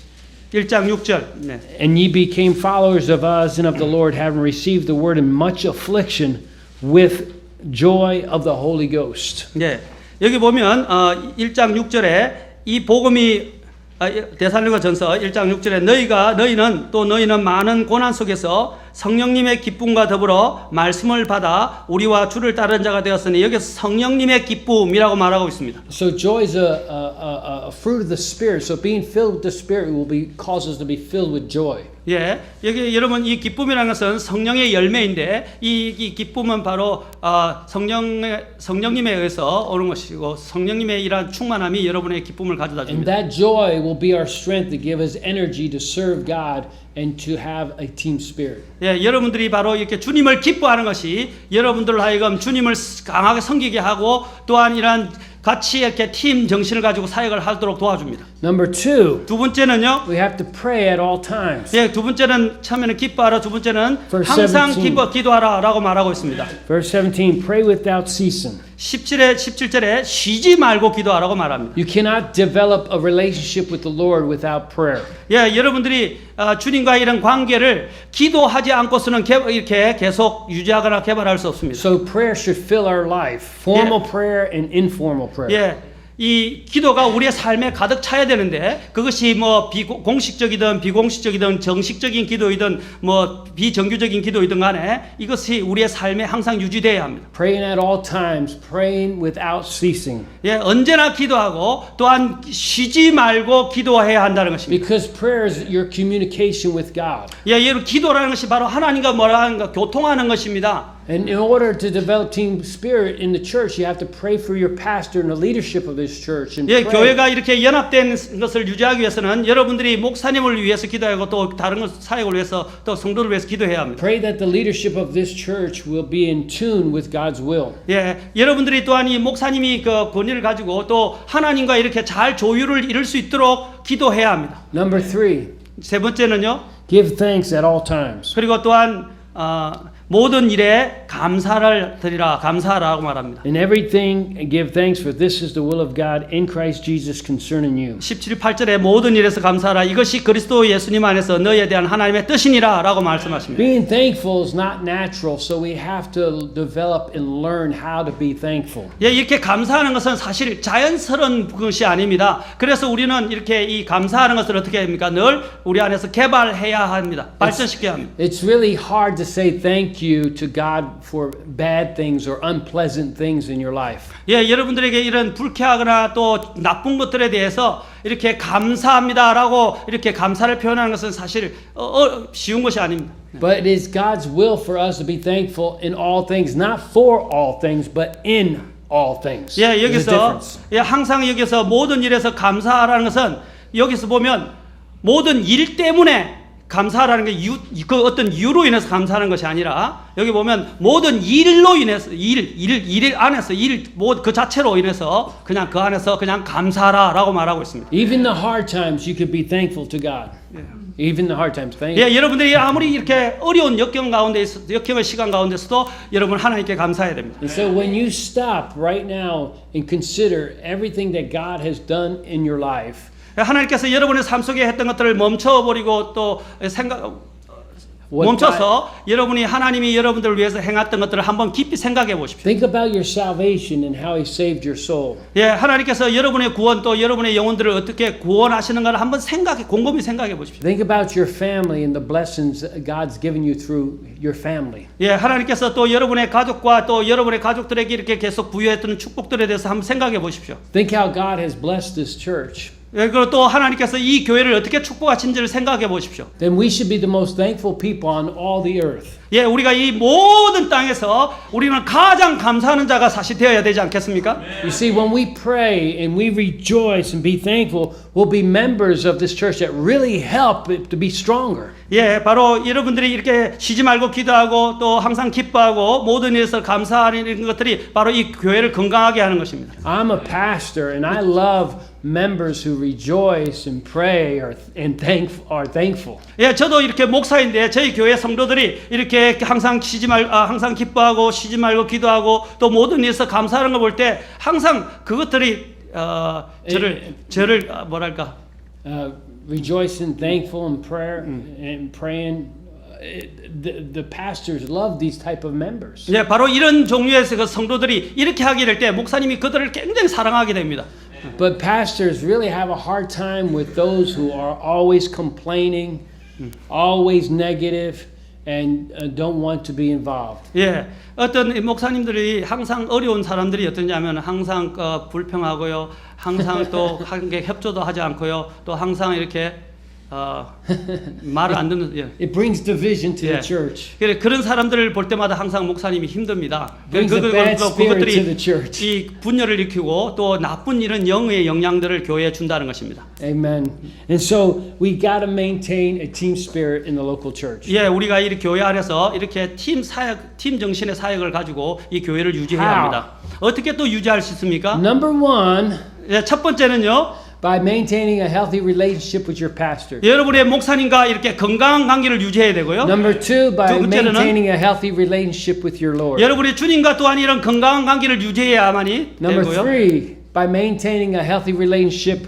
1장 6절. 네. and ye became followers of us and of the Lord, having received the word in much affliction with joy of the Holy Ghost. 네. 여기 보면 1장 6절에 이 복음이 데살로니가전서 1장 6절에 너희는 많은 고난 속에서 성령님의 기쁨과 더불어 말씀을 받아 우리와 주를 따르는 자가 되었으니 여기서 성령님의 기쁨이라고 말하고 있습니다. So joy is a fruit of the Spirit. So being filled with the Spirit will cause us to be filled with joy. 예, 여기 여러분 이 기쁨이라는 것은 성령의 열매인데 이 기쁨은 바로 성령님에 의해서 오는 것이고 성령님의 이러한 충만함이 여러분의 기쁨을 가져다 And 줍니다. that joy will be our strength to give us energy to serve God and to have a team spirit. 예, 여러분들이 바로 이렇게 주님을 기뻐하는 것이 여러분들로 하여금 주님을 강하게 섬기게 하고 또한 이러한 같이 이렇게 팀 정신을 가지고 사역을 하도록 도와줍니다. Number two, 두 번째는요. we have to pray at all times. 예, 두 번째는 처음에는 기뻐하라. 두 번째는 Verse 항상 17. 기도하라라고 말하고 있습니다. Verse 17, pray without ceasing. 17절에 쉬지 말고 기도하라고 말합니다. You cannot develop a relationship with the Lord without prayer. 예, 여러분들이 주님과 이런 관계를 기도하지 않고서는 이렇게 계속 유지하거나 개발할 수 없습니다. So prayer should fill our life, formal prayer and informal prayer. 예, 이 기도가 우리의 삶에 가득 차야 되는데 그것이 뭐 공식적이든 비공식적이든 정식적인 기도이든 뭐 비정규적인 기도이든 간에 이것이 우리의 삶에 항상 유지되어야 합니다. Praying at all times, praying without ceasing. 예, 언제나 기도하고 또한 쉬지 말고 기도해야 한다는 것입니다. Because prayer is your communication with God. 예, 여러분 기도라는 것이 바로 하나님과 뭐라는가 교통하는 것입니다. And in order to develop team spirit in the church, you have to pray for your pastor and the leadership of this church. And 예, pray. 교회가 이렇게 연합된 것을 유지하기 위해서는 여러분들이 목사님을 위해서 기도하고 또 다른 사역을 위해서 또 성도를 위해서 기도해야 합니다. Pray that the leadership of this church will be in tune with God's will. 예, 여러분들이 또한 이 목사님이 그 권위를 가지고 또 하나님과 이렇게 잘 조율을 이룰 수 있도록 기도해야 합니다. Number three, 세 번째는요. give thanks at all times. 그리고 또한 모든 일에 감사를 드리라, 감사하라고 말합니다. In everything, give thanks, for this is the will of God in Christ Jesus concerning you. 17, 8절에 모든 일에서 감사하라. 이것이 그리스도 예수님 안에서 너희에 대한 하나님의 뜻이니라 라고 말씀하십니다. Being thankful is not natural, so we have to develop and learn how to be thankful. 예, 이렇게 감사하는 것은 사실 자연스러운 것이 아닙니다. 그래서 우리는 이렇게 이 감사하는 것을 어떻게 합니까? 늘 우리 안에서 개발해야 합니다. 발전시켜야 합니다. It's really hard to say thank you to God for bad things or unpleasant things in your life. 예, 여러분들에게 이런 불쾌하거나 또 나쁜 것들에 대해서 이렇게 감사합니다라고 이렇게 감사를 표현하는 것은 사실 쉬운 것이 아닙니다. But it is God's will for us to be thankful in all things, not for all things, but in all things. 예, There's a 여기서 difference. 예, 항상 여기서 모든 일에서 감사하라는 것은 여기서 보면 모든 일 때문에 감사하라는 게 그 어떤 이유로 인해서 감사하는 것이 아니라 여기 보면 모든 일로 인해서 일 안에서 그 자체로 인해서 그냥 그 안에서 그냥 감사하라라고 말하고 있습니다. Even the hard times, you could be thankful to God. Even the hard times. Thank 예, 여러분들이 아무리 이렇게 어려운 역경의 시간 가운데서도 여러분 하나님께 감사해야 됩니다. And so when you stop right now and consider everything that God has done in your life, 하나님께서 여러분의 삶 속에 했던 것들을 멈춰버리고 또 멈춰서 여러분이 하나님이 여러분들을 위해서 행했던 것들을 한번 깊이 생각해 보십시오. think about your salvation and how He saved your soul. 예, 하나님께서 여러분의 구원 또 여러분의 영혼들을 어떻게 구원하시는가를 한번 곰곰이 생각해 보십시오. Think about your family and the blessings God's given you through your family. 예, 하나님께서 또 여러분의 가족과 또 여러분의 가족들에게 이렇게 계속 부여했던 축복들에 대해서 한번 생각해 보십시오. Think how God has blessed this church. 예, 그리고 또 하나님께서 이 교회를 어떻게 축복하신지를 생각해 보십시오. Then we should be the most thankful people on all the earth. 예, 우리가 이 모든 땅에서 우리는 가장 감사하는 자가 사실 되어야 되지 않겠습니까? You see, when we pray and we rejoice and be thankful, we'll be members of this church that really help it to be stronger. 예, 바로 여러분들이 이렇게 쉬지 말고 기도하고 또 항상 기뻐하고 모든 일에서 감사하는 것들이 바로 이 교회를 건강하게 하는 것입니다. I'm a pastor and I love members who rejoice and pray and are thankful. 예, 저도 이렇게 목사인데 저희 교회 성도들이 이렇게 항상 항상 기뻐하고 쉬지 말고 기도하고 또 모든 일에서 감사하는 걸 볼 때 항상 그것들이 저를 뭐랄까 Rejoicing, thankful, and prayer and praying. The pastors love these type of members. 예, 바로 이런 종류의 그 성도들이 이렇게 하게 될 때 목사님이 그들을 굉장히 사랑하게 됩니다. But pastors really have a hard time with those who are always complaining, always negative, and don't want to be involved. 예, 어떤 목사님들이 항상 어려운 사람들이 어떠냐면 항상 불평하고요, 항상 또 함께 협조도 하지 않고요, 또 항상 이렇게 말을 안 듣는. 예. It brings division to 예. the church. 그런 사람들을 볼 때마다 항상 목사님이 힘듭니다. Brings a bad spirit to the 그것들이 church. 이 분열을 일으키고 또 나쁜 이런 영의 영향들을 교회에 준다는 것입니다. Amen. And so we got to maintain a team spirit in the local church. 예, 우리가 이 교회 안에서 이렇게 팀 정신의 사역을 가지고 이 교회를 유지해야 How? 합니다. 어떻게 또 유지할 수 있습니까? Number one, 예, 첫 번째는요. by maintaining a healthy relationship with your pastor. 여러분의 목사님과 이렇게 건강한 관계를 유지해야 되고요. Number two, by 두 번째로는 maintaining a healthy relationship with your Lord. 여러분의 주님과 또한 이런 건강한 관계를 유지해야만이 Number 되고요. three, by maintaining a healthy relationship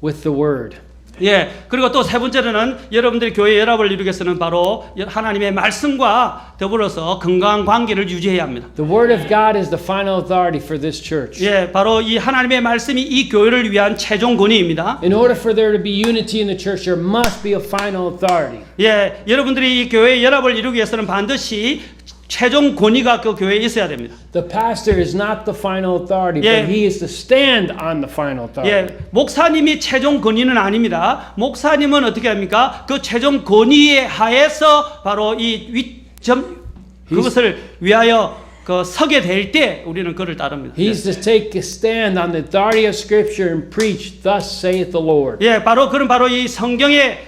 with the Word. 예, 그리고 또 세 번째로는 여러분들이 교회 연합을 이루기 위해서는 바로 하나님의 말씀과 더불어서 건강한 관계를 유지해야 합니다. The Word of God is the final authority for this church. 예, 바로 이 하나님의 말씀이 이 교회를 위한 최종 권위입니다. In order for there to be unity in the church, there must be a final authority. 예, 여러분들이 이 교회 연합을 이루기 위해서는 반드시 최종 권위가 그 교회에 있어야 됩니다. The pastor is not the final authority, Yeah. but he is to stand on the final authority. 예, 목사님이 최종 권위는 아닙니다. 목사님은 어떻게 합니까? 그 최종 권위에 하에서 바로 이 위점 그것을 위하여 그 서게 될 때 우리는 그를 따릅니다. He's to take a stand on the authority of Scripture and preach, thus saith the Lord. 예, 바로 그런 바로 이 성경의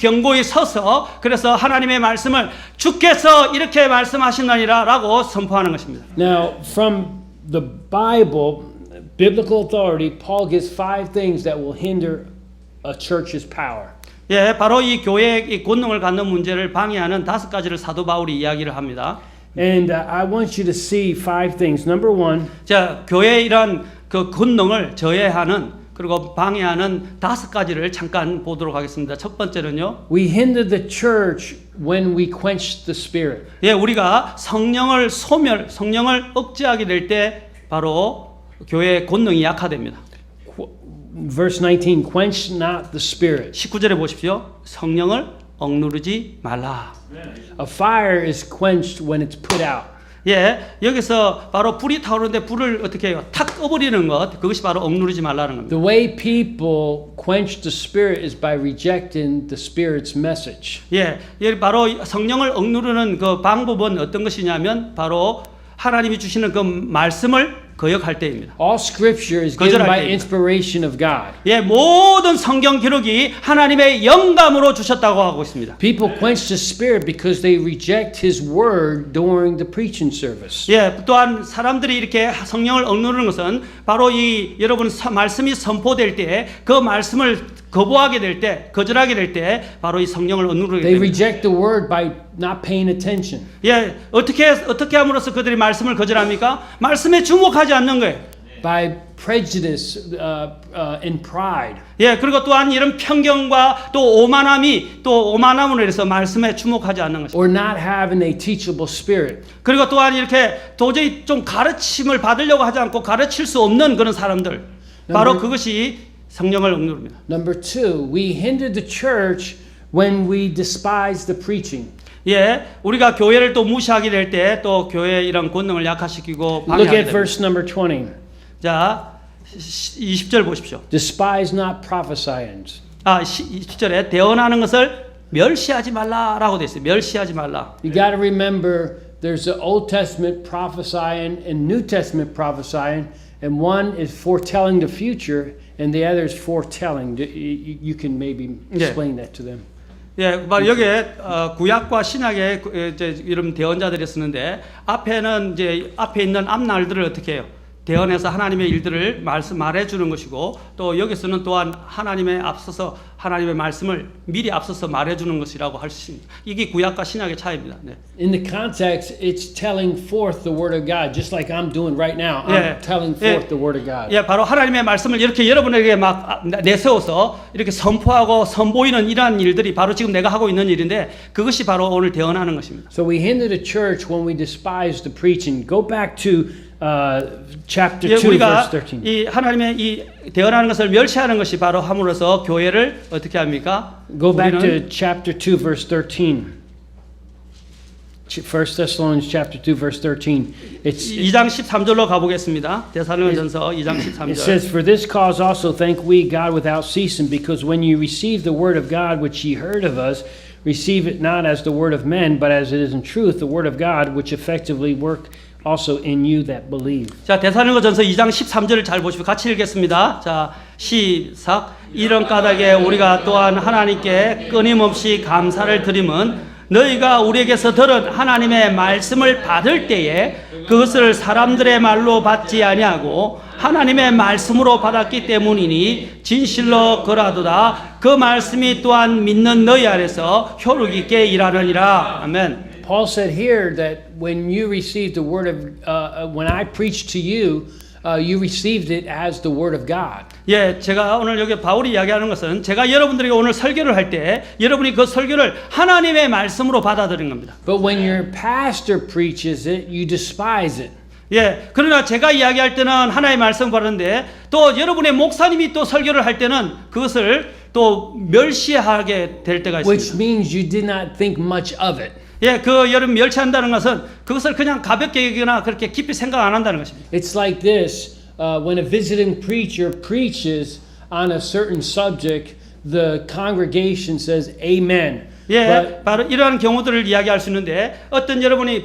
경고에 서서 그래서 하나님의 말씀을 주께서 이렇게 말씀하신다니라라고 선포하는 것입니다. Now, from the Bible, biblical authority, Paul gives 5 things that will hinder a church's power. 예, 바로 이 교회의 이 권능을 갖는 문제를 방해하는 5가지를 사도 바울이 이야기를 합니다. And I want you to see 5 things. Number 1, 자, 교회의 이런 그 권능을 저해하는 그리고 방해하는 5가지를 잠깐 보도록 하겠습니다. 첫 번째는요. we hinder the church when we quench the Spirit. 예, 우리가 성령을 억제하게 될 때 바로 교회의 권능이 약화됩니다. Verse 19, quench not the Spirit. 19절에 보십시오. 성령을 억누르지 말라. A fire is quenched when it's put out. 예, 여기서 바로 불이 타오르는데 불을 어떻게 해요? 탁 꺼버리는 것, 그것이 바로 억누르지 말라는 겁니다. The way people quench the Spirit is by rejecting the Spirit's message. 예, 바로 성령을 억누르는 그 방법은 어떤 것이냐면 바로 하나님이 주시는 그 말씀을 거역할 때입니다. All Scripture is given 거절할 by 때입니다. inspiration of God. 예, 모든 성경 기록이 하나님의 영감으로 주셨다고 하고 있습니다. People quench the Spirit because they reject His Word during the preaching service. 예, 또한 사람들이 이렇게 성령을 억누르는 것은 바로 이 여러분 말씀이 선포될 때 그 말씀을 거부하게 될 때, 거절하게 될 때 바로 이 성령을 억누르게 They 됩니다. reject the Word by not paying attention. 예, 어떻게 함으로써 그들이 말씀을 거절합니까? 말씀에 주목하지 않는 거예요. By prejudice and pride. 예, 그리고 또한 이런 편견과 또 오만함으로 인해서 말씀에 주목하지 않는 것입니다. Or not having a teachable spirit. 그리고 또한 이렇게 도저히 좀 가르침을 받으려고 하지 않고 가르칠 수 없는 그런 사람들, 바로 그것이 성령을 억누릅니다. Number 2, we hinder the church when we despise the preaching. 예, 우리가 교회를 또 무시하게 될 때 또 교회의 이런 권능을 약화시키고 Look 방해하게 at 됩니다. verse number 20. 자, 20절 보십시오. Despise not prophesying. 20절에 대언하는 것을 멸시하지 말라라고 되어 있어요. 멸시하지 말라. You got to remember there's the Old Testament prophesying and New Testament prophesying, and one is foretelling the future and the other is foretelling. You can maybe explain that to them. 예, 바로 여기에 구약과 신약의 이제 이런 대언자들이 쓰는데 앞에는 이제 앞에 있는 앞날들을 어떻게 해요? 대언해서 하나님의 일들을 말해 주는 것이고 또 여기서는 또한 하나님의 말씀을 미리 앞서서 말해 주는 것이라고 할 수 있습니다. 이게 구약과 신약의 차이입니다. 네. In the context, it's telling forth the word of God, just like I'm doing right now. I'm telling forth the word of God. 예, 바로 하나님의 말씀을 이렇게 여러분에게 막 내세워서 이렇게 선포하고 선보이는 이러한 일들이 바로 지금 내가 하고 있는 일인데 그것이 바로 오늘 대언하는 것입니다. So we hinder the church when we despise the preaching. Go back to chapter 2, 우리가 verse 13. 이 하나님의 이 대언하는 것을 멸시하는 것이 바로 함으로써 교회를 어떻게 합니까? Go back to chapter 2, verse 13. 1 Thessalonians chapter 2, verse 13. 2장 13절로 가보겠습니다. 데살로니가전서 2장 13절. It says, For this cause also thank we God without ceasing, because when you received the word of God which ye heard of us, receive it not as the word of men, but as it is in truth the word of God, which effectively work also in you that believe. 자, 데살로니가전서 2장 13절을 잘 보시고 같이 읽겠습니다. 자, 시작. 이런 까닭에 우리가 또한 하나님께 끊임없이 감사를 드림은 너희가 우리에게서 들은 하나님의 말씀을 받을 때에 그것을 사람들의 말로 받지 아니하고 하나님의 말씀으로 받았기 때문이니 진실로 그라도다. 그 말씀이 또한 믿는 너희 안에서 효력 있게 일하느니라. 아멘. Paul said here that when you received the word of, when I preached to you, you received it as the word of God. 예, 제가 오늘 여기 바울이 이야기하는 것은 제가 여러분들에게 오늘 설교를 할 때 여러분이 그 설교를 하나님의 말씀으로 받아들인 겁니다. But when your pastor preaches it, you despise it. 예, 그러나 제가 이야기할 때는 하나님의 말씀 받는데 또 여러분의 목사님이 또 설교를 할 때는 그것을 또 멸시하게 될 때가 Which 있습니다. means you did not think much of it. 예, 그 여러분 멸시한다는 것은 그것을 그냥 가볍게 여기거나 그렇게 깊이 생각 안 한다는 것입니다. It's like this, when a visiting preacher preaches on a certain subject, the congregation says amen. 예, But 바로 이러한 경우들을 이야기할 수 있는데 어떤 여러분이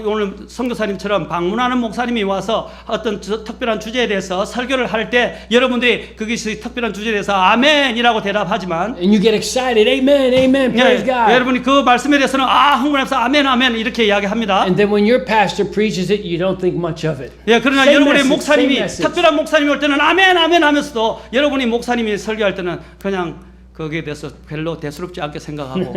오늘 선교사님처럼 방문하는 목사님이 와서 어떤 특별한 주제에 대해서 설교를 할 때 여러분들이 그것이 특별한 주제에 대해서 아멘이라고 대답하지만 and you get excited, amen, amen, praise 예, God. 여러분이 그 말씀에 대해서는 흥분해서 아멘 아멘 이렇게 이야기합니다. And then when your pastor preaches it, you don't think much of it. 예, 그러나 Same 여러분의 message, 목사님이 same message. 특별한 목사님이 올 때는 아멘 아멘 하면서도 여러분이 목사님이 설교할 때는 그냥 거기에 대해서 별로 대수롭지 않게 생각하고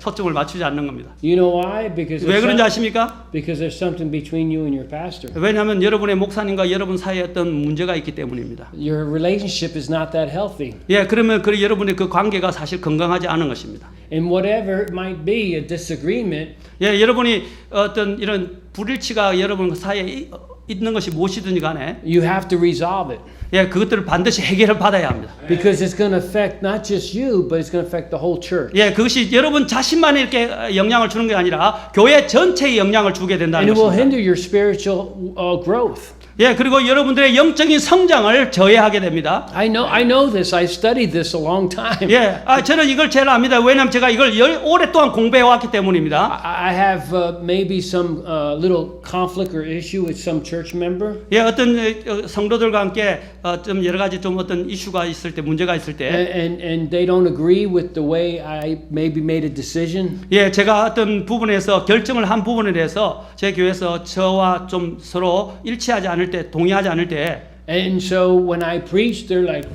초점을 맞추지 않는 겁니다. You know why? Because 왜 there's, 그런지 아십니까? because there's something between you and your pastor. 왜냐하면 여러분의 목사님과 여러분 사이에 어떤 문제가 있기 때문입니다. Your relationship is not that healthy. 예, 그러면 그 여러분의 그 관계가 사실 건강하지 않은 것입니다. And whatever it might be, a disagreement, 예, 여러분이 어떤 이런 불일치가 여러분 사이에 있는 것이 무엇이든지 간에 you have to resolve it. 예, 그것들을 반드시 해결을 받아야 합니다. Because it's going to affect not just you, but it's going to affect the whole church. 예, 그것이 여러분 자신만에 이렇게 영향을 주는 게 아니라 교회 전체에 영향을 주게 된다는 And it will 것입니다. hinder your spiritual growth. 예, 그리고 여러분들의 영적인 성장을 저해하게 됩니다. I know this. I studied this a long time. 예, 저는 이걸 제일 압니다. 왜냐하면 제가 이걸 오랫동안 공부해 왔기 때문입니다. I have maybe some little conflict or issue with some church member. 예, 어떤 성도들과 함께 좀 여러 가지 좀 어떤 이슈가 있을 때 문제가 있을 때, And they don't agree with the way I maybe made a decision. 예, 제가 어떤 부분에서 결정을 한 부분에 대해서 제 교회에서 저와 좀 서로 일치하지 않을 때, 동의하지 않을 때, And so when I preach, they're like,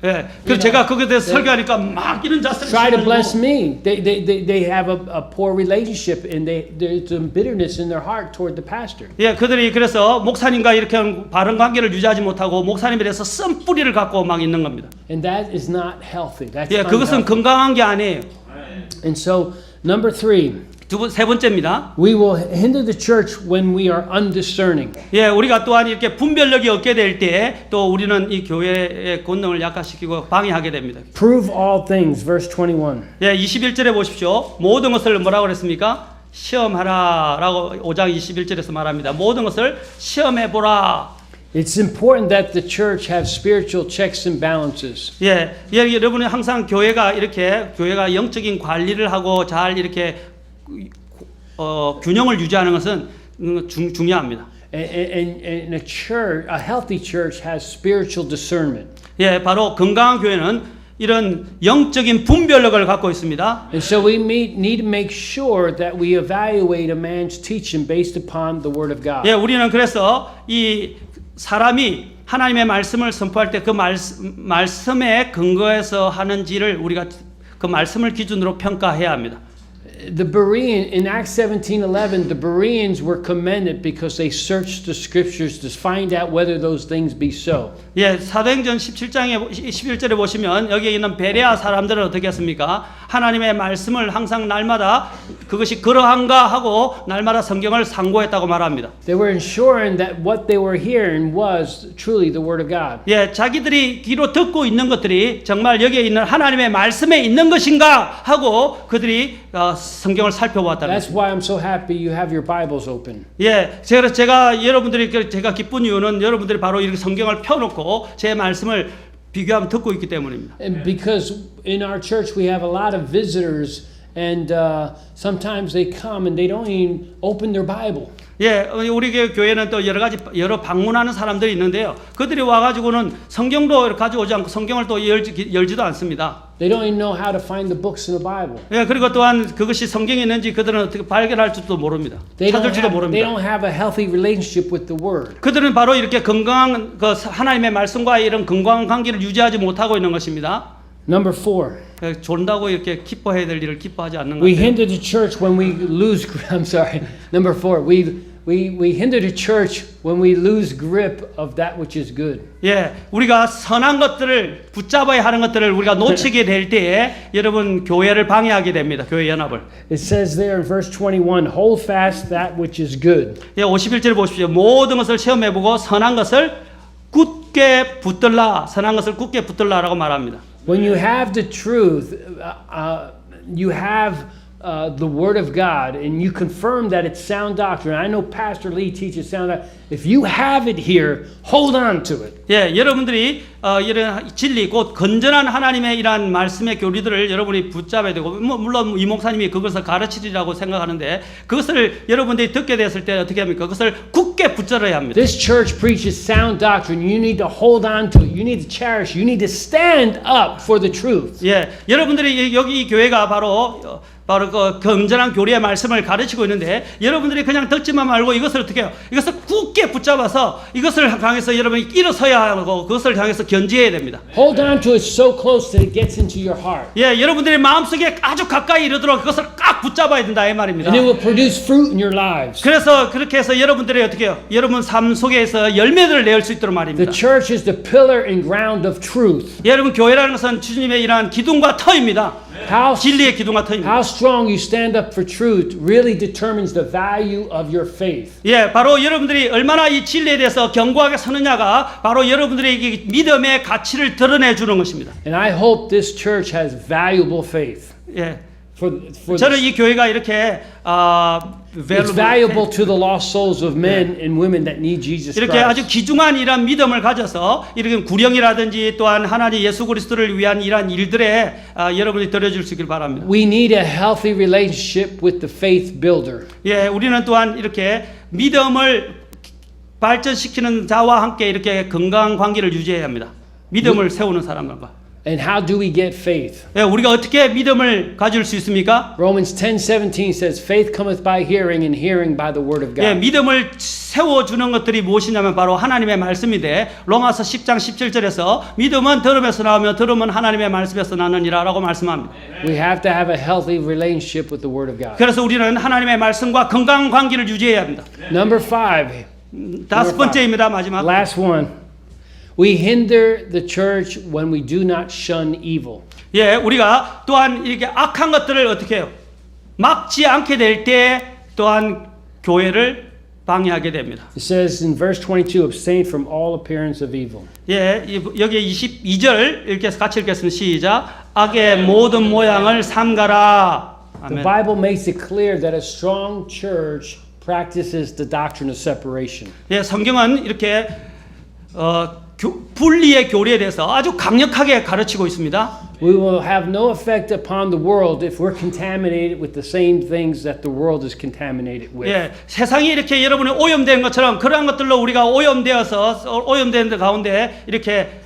예, 그래서 제가 거기에 대해서 설교하니까 막 이런 자세를 try to 취하고, bless me. They have a poor relationship and there's some bitterness in their heart toward the pastor. 예, 그들이 그래서 목사님과 이렇게 바른 관계를 유지하지 못하고 목사님에 대해서 쓴뿌리를 갖고 막 있는 겁니다. And that is not healthy. That's 예, 그것은 unhealthy. 건강한 게 아니에요. And so, number 3, 세 번째입니다. we will hinder the church when we are undiscerning. 예, 우리가 또한 이렇게 분별력이 없게 될 때 또 우리는 이 교회의 권능을 약화시키고 방해하게 됩니다. Prove all things, verse 21. 예, 21절에 보십시오. 모든 것을 뭐라고 그랬습니까? 시험하라라고 5장 21절에서 말합니다. 모든 것을 시험해 보라. It's important that the church have spiritual checks and balances. 예, 여러분이 항상 교회가 영적인 관리를 하고 잘 이렇게 균형을 유지하는 것은 중요합니다. And a church, a healthy church has spiritual discernment. 예, 바로 건강한 교회는 이런 영적인 분별력을 갖고 있습니다. And so we need to make sure that we evaluate a man's teaching based upon the Word of God. 예, 우리는 그래서 이 사람이 하나님의 말씀을 선포할 때 그 말씀에 근거해서 하는지를 우리가 그 말씀을 기준으로 평가해야 합니다. The Bereans, in Acts 17:11, the Bereans were commended because they searched the scriptures to find out whether those things be so. 예, 사도행전 17장에 11절에 보시면 여기에 있는 베레아 사람들은 어떻게 했습니까? 하나님의 말씀을 항상 날마다 그것이 그러한가 하고 날마다 성경을 상고했다고 말합니다. They were ensuring that what they were hearing was truly the Word of God. 예, 자기들이 귀로 듣고 있는 것들이 정말 여기에 있는 하나님의 말씀에 있는 것인가 하고 그들이 성경을 살펴보았다는 That's 거죠. why I'm so happy you have your Bibles open. 예, 제가 여러분들이 제가 기쁜 이유는 여러분들이 바로 이렇게 성경을 펴놓고 제 말씀을 비교하면 듣고 있기 때문입니다. And because in our church we have a lot of visitors and sometimes they come and they don't even open their Bible. 예, 우리 교회는 또 여러 방문하는 사람들이 있는데요. 그들이 와가지고는 성경도 가져오지 않고 성경을 또 열지도 않습니다. They don't even know how to find the books in the Bible. 예, 그리고 또한 그것이 성경에 있는지 그들은 어떻게 발견할 줄도 모릅니다. 찾을지도 They 모릅니다. don't have a healthy relationship with the Word. 그들은 바로 이렇게 건강한 그 하나님의 말씀과 이런 건강한 관계를 유지하지 못하고 있는 것입니다. Number 4. 예, 존다고 이렇게 기뻐해야 될 일을 기뻐하지 않는 We 것이에요. hinder the church when we lose. I'm sorry. Number 4. We hinder the church when we lose grip of that which is good. 예, 우리가 선한 것들을 붙잡아야 하는 것들을 우리가 놓치게 될 때에 여러분 교회를 방해하게 됩니다. 교회 연합을. It says there in verse 21, hold fast that which is good. 예, 51절 보십시오. 모든 것을 시험해보고 선한 것을 굳게 붙들라. 선한 것을 굳게 붙들라라고 말합니다. When you have the truth, you have the Word of God, and you confirm that it's sound doctrine. I know Pastor Lee teaches sound doctrine. If you have it here, hold on to it. 예, 여러분들이 이런 진리 곧 건전한 하나님의 이러한 말씀의 교리들을 여러분이 붙잡아야 되고 물론 이 목사님이 그것을 가르치리라고 생각하는데 그것을 여러분들이 듣게 됐을 때 어떻게 합니까? 그것을 굳게 붙잡아야 합니다. This church preaches sound doctrine. You need to hold on to it. You need to cherish. You need to stand up for the truth. 예, 여러분들이 여기 이 교회가 바로 그 건전한 교리의 말씀을 가르치고 있는데 여러분들이 그냥 듣지만 말고 이것을 어떻게 해요? 이것을 굳게 붙잡아서 이것을 향해서 여러분이 일어서야 하고 그것을 향해서 견지해야 됩니다. Hold on to it so close that it gets into your heart. 예, 여러분들의 마음속에 아주 가까이 이르도록 그것을 꽉 붙잡아야 된다 이 말입니다. And it will produce fruit in your lives. 그래서 그렇게 해서 여러분들이 어떻게 해요? 여러분 삶 속에서 열매들을 낼 수 있도록 The 말입니다. church is the pillar and ground of truth. 여러분 교회라는 것은 주님의 이러한 기둥과 터입니다. 진리의 기둥과 터입니다. How strong you stand up for truth really determines the value of your faith. 예, 바로 여러분들이 얼마나 이 진리에 대해서 견고하게 서느냐가 바로 여러분들의 이 믿음의 가치를 드러내 주는 것입니다. And I hope this church has valuable faith. 예, For 저는 이 교회가 이렇게 it's valuable to the lost souls of men and women that need Jesus 이렇게 아주 Christ. 귀중한 이런 믿음을 가져서 이렇게 구령이라든지 또한 하나님 예수 그리스도를 위한 이러한 일들에 여러분이 들어줄 수 있길 바랍니다. We need a healthy relationship with the faith builder. 예, 우리는 또한 이렇게 믿음을 발전시키는 자와 함께 이렇게 건강한 관계를 유지해야 합니다. 믿음을 세우는 사람과. And how do we get faith? 예, 우리가 어떻게 믿음을 가질 수 있습니까? Romans 10:17 says, "Faith cometh by hearing, and hearing by the word of 예, God." 믿음을 세워주는 것들이 무엇이냐면 바로 하나님의 말씀인데 로마서 10장 17절에서 믿음은 들음에서 나오며 들음은 하나님의 말씀에서 나느니라라고 말씀합니다. We have to have a healthy relationship with the word of God. 그래서 우리는 하나님의 말씀과 건강한 관계를 유지해야 합니다. Number 5, 다섯 번째입니다. 마지막. last one. We hinder the church when we do not shun evil. 예, 우리가 또한 이렇게 악한 것들을 어떻게 해요? 막지 않게 될 때 또한 교회를 방해하게 됩니다. It says in verse 22, abstain from all appearance of evil. 예, 여기 22절 이렇게 같이 읽겠습니다. 시작. 악의 모든 모양을 삼가라. The 아멘. Bible makes it clear that a strong church practices the doctrine of separation. 예, 성경은 이렇게 분리의 교리에 대해서 아주 강력하게 가르치고 있습니다. We will have no effect upon the world if we're contaminated with the same things that the world is contaminated with. 예, 세상이 이렇게 여러분이 오염된 것처럼 그러한 것들로 우리가 오염된 데 가운데 이렇게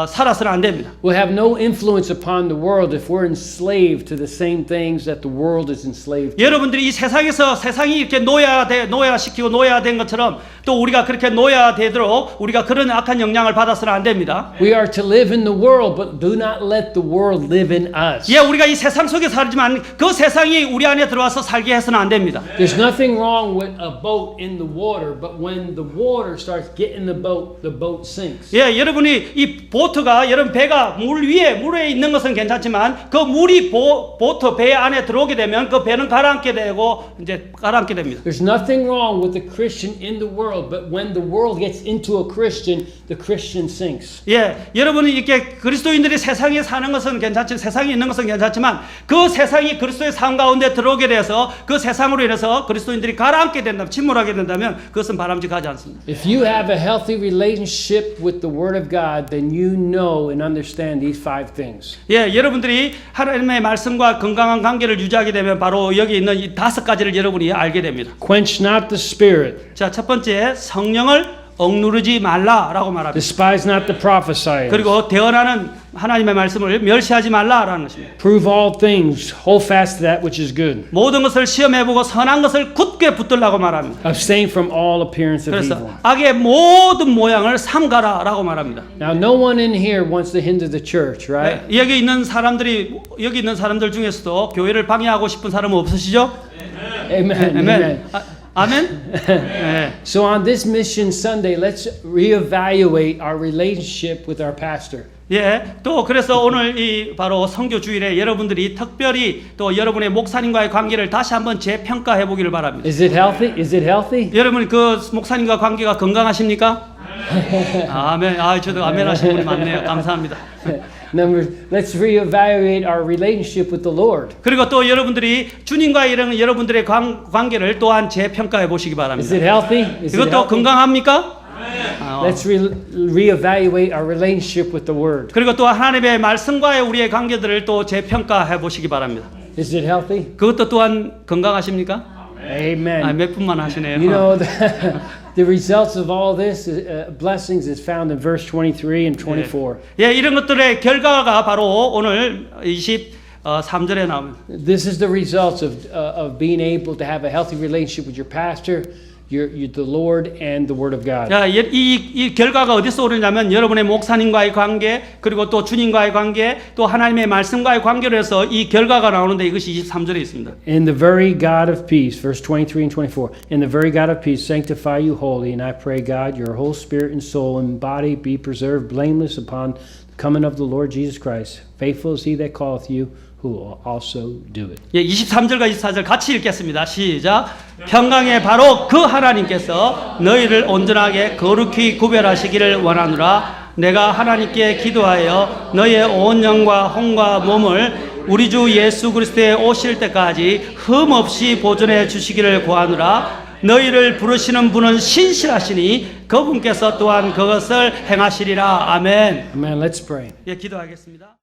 살아서는 안 됩니다. We'll have no influence upon the world if we're enslaved to the same things that the world is enslaved to. 여러분들이 이 세상에서 세상이 이렇게 노예화시키고 노예화된 것처럼 또 우리가 그렇게 노예화되도록 우리가 그런 악한 영향을 받아서는 안 됩니다. We are to live in the world, but do not let the world live in us. 예, 우리가 이 세상 속에 살지만 그 세상이 우리 안에 들어와서 살게 해서는 안 됩니다. There's nothing wrong with a boat in the water, but when the water starts getting the boat sinks. 예, 여러분이 이 보트가 여러분 배가 물에 있는 것은 괜찮지만 그 물이 보트 배 안에 들어오게 되면 그 배는 가라앉게 되고 이제 가라앉게 됩니다. There's nothing wrong with the Christian in the world, but when the world gets into a Christian, the Christian sinks. 예, 여러분이 이렇게 그리스도인들이 세상에 사는 것은 괜찮지만 세상에 있는 것은 괜찮지만 그 세상이 그리스도의 삶 가운데 들어오게 돼서 그 세상으로 인해서 그리스도인들이 가라앉게 된다면 침몰하게 된다면 그것은 바람직하지 않습니다. If you have a healthy relationship with the Word of God, then you know and understand these 5 things. 예, 여러분들이 하나님의 말씀과 건강한 관계를 유지하게 되면 바로 여기 있는 이 5가지를 여러분이 알게 됩니다. Quench not the spirit. 자, 첫 번째 성령을 억누르지 말라라고 말합니다. Despise not the prophesying. 그리고 대언하는 하나님의 말씀을 멸시하지 말라라는 것입니다. Prove all things. Hold fast to that which is good. 모든 것을 시험해보고 선한 것을 굳게 붙들라고 말합니다. Abstain from all appearance of 그래서 evil. 악의 모든 모양을 삼가라라고 말합니다. Now, no one in here wants to hinder the church, right? 네, 여기 있는 사람들 중에서도 교회를 방해하고 싶은 사람은 없으시죠? Amen. Amen. 아멘. 네. So on this Mission Sunday, let's reevaluate our relationship with our pastor. 예, 또 그래서 오늘 이 바로 선교 주일에 여러분들이 특별히 또 여러분의 목사님과의 관계를 다시 한번 재평가해 보기를 바랍니다. Is it healthy? Is it healthy? 여러분 그 목사님과 관계가 건강하십니까? 아멘. 아, 저도 아멘 하시는 분이 많네요. 감사합니다. Let's reevaluate our relationship with the Lord. 그리고 또 여러분들이 주님과 이런 여러분들의 관계를 또한 재평가해 보시기 바랍니다. Is it healthy? Is it 이것도 healthy? 건강합니까? Let's reevaluate our relationship with the Word. 그리고 또 하나님의 말씀과의 우리의 관계들을 또 재평가해 보시기 바랍니다. Is it healthy? 그것도 또한 건강하십니까? Amen. 아, 몇 분만 하시네요. You know, the results of all this blessings is found in verse 23 and 24. 예, 이런 것들의 결과가 바로 오늘 23절에 나옵니다. This is the results of being able to have a healthy relationship with your pastor, the Lord, and the Word of God. 자, 이 결과가 어디서 오느냐면 여러분의 목사님과의 관계, 그리고 또 주님과의 관계, 또 하나님의 말씀과의 관계로 해서 이 결과가 나오는데 이것이 23절에 있습니다. In the very God of peace, verse 23 and 24. In the very God of peace, sanctify you wholly, and I pray, God, your whole spirit and soul and body be preserved blameless upon the coming of the Lord Jesus Christ. Faithful is he that calleth you, who will also do it. 예, 23절과 24절 같이 읽겠습니다. 시작. 평강의 바로 그 하나님께서 너희를 온전하게 거룩히 구별하시기를 원하노라. 내가 하나님께 기도하여 너희의 온 영과 혼과 몸을 우리 주 예수 그리스도에 오실 때까지 흠 없이 보존해 주시기를 구하노라. 너희를 부르시는 분은 신실하시니 그분께서 또한 그것을 행하시리라. 아멘. Amen. Let's pray. 예, 기도하겠습니다.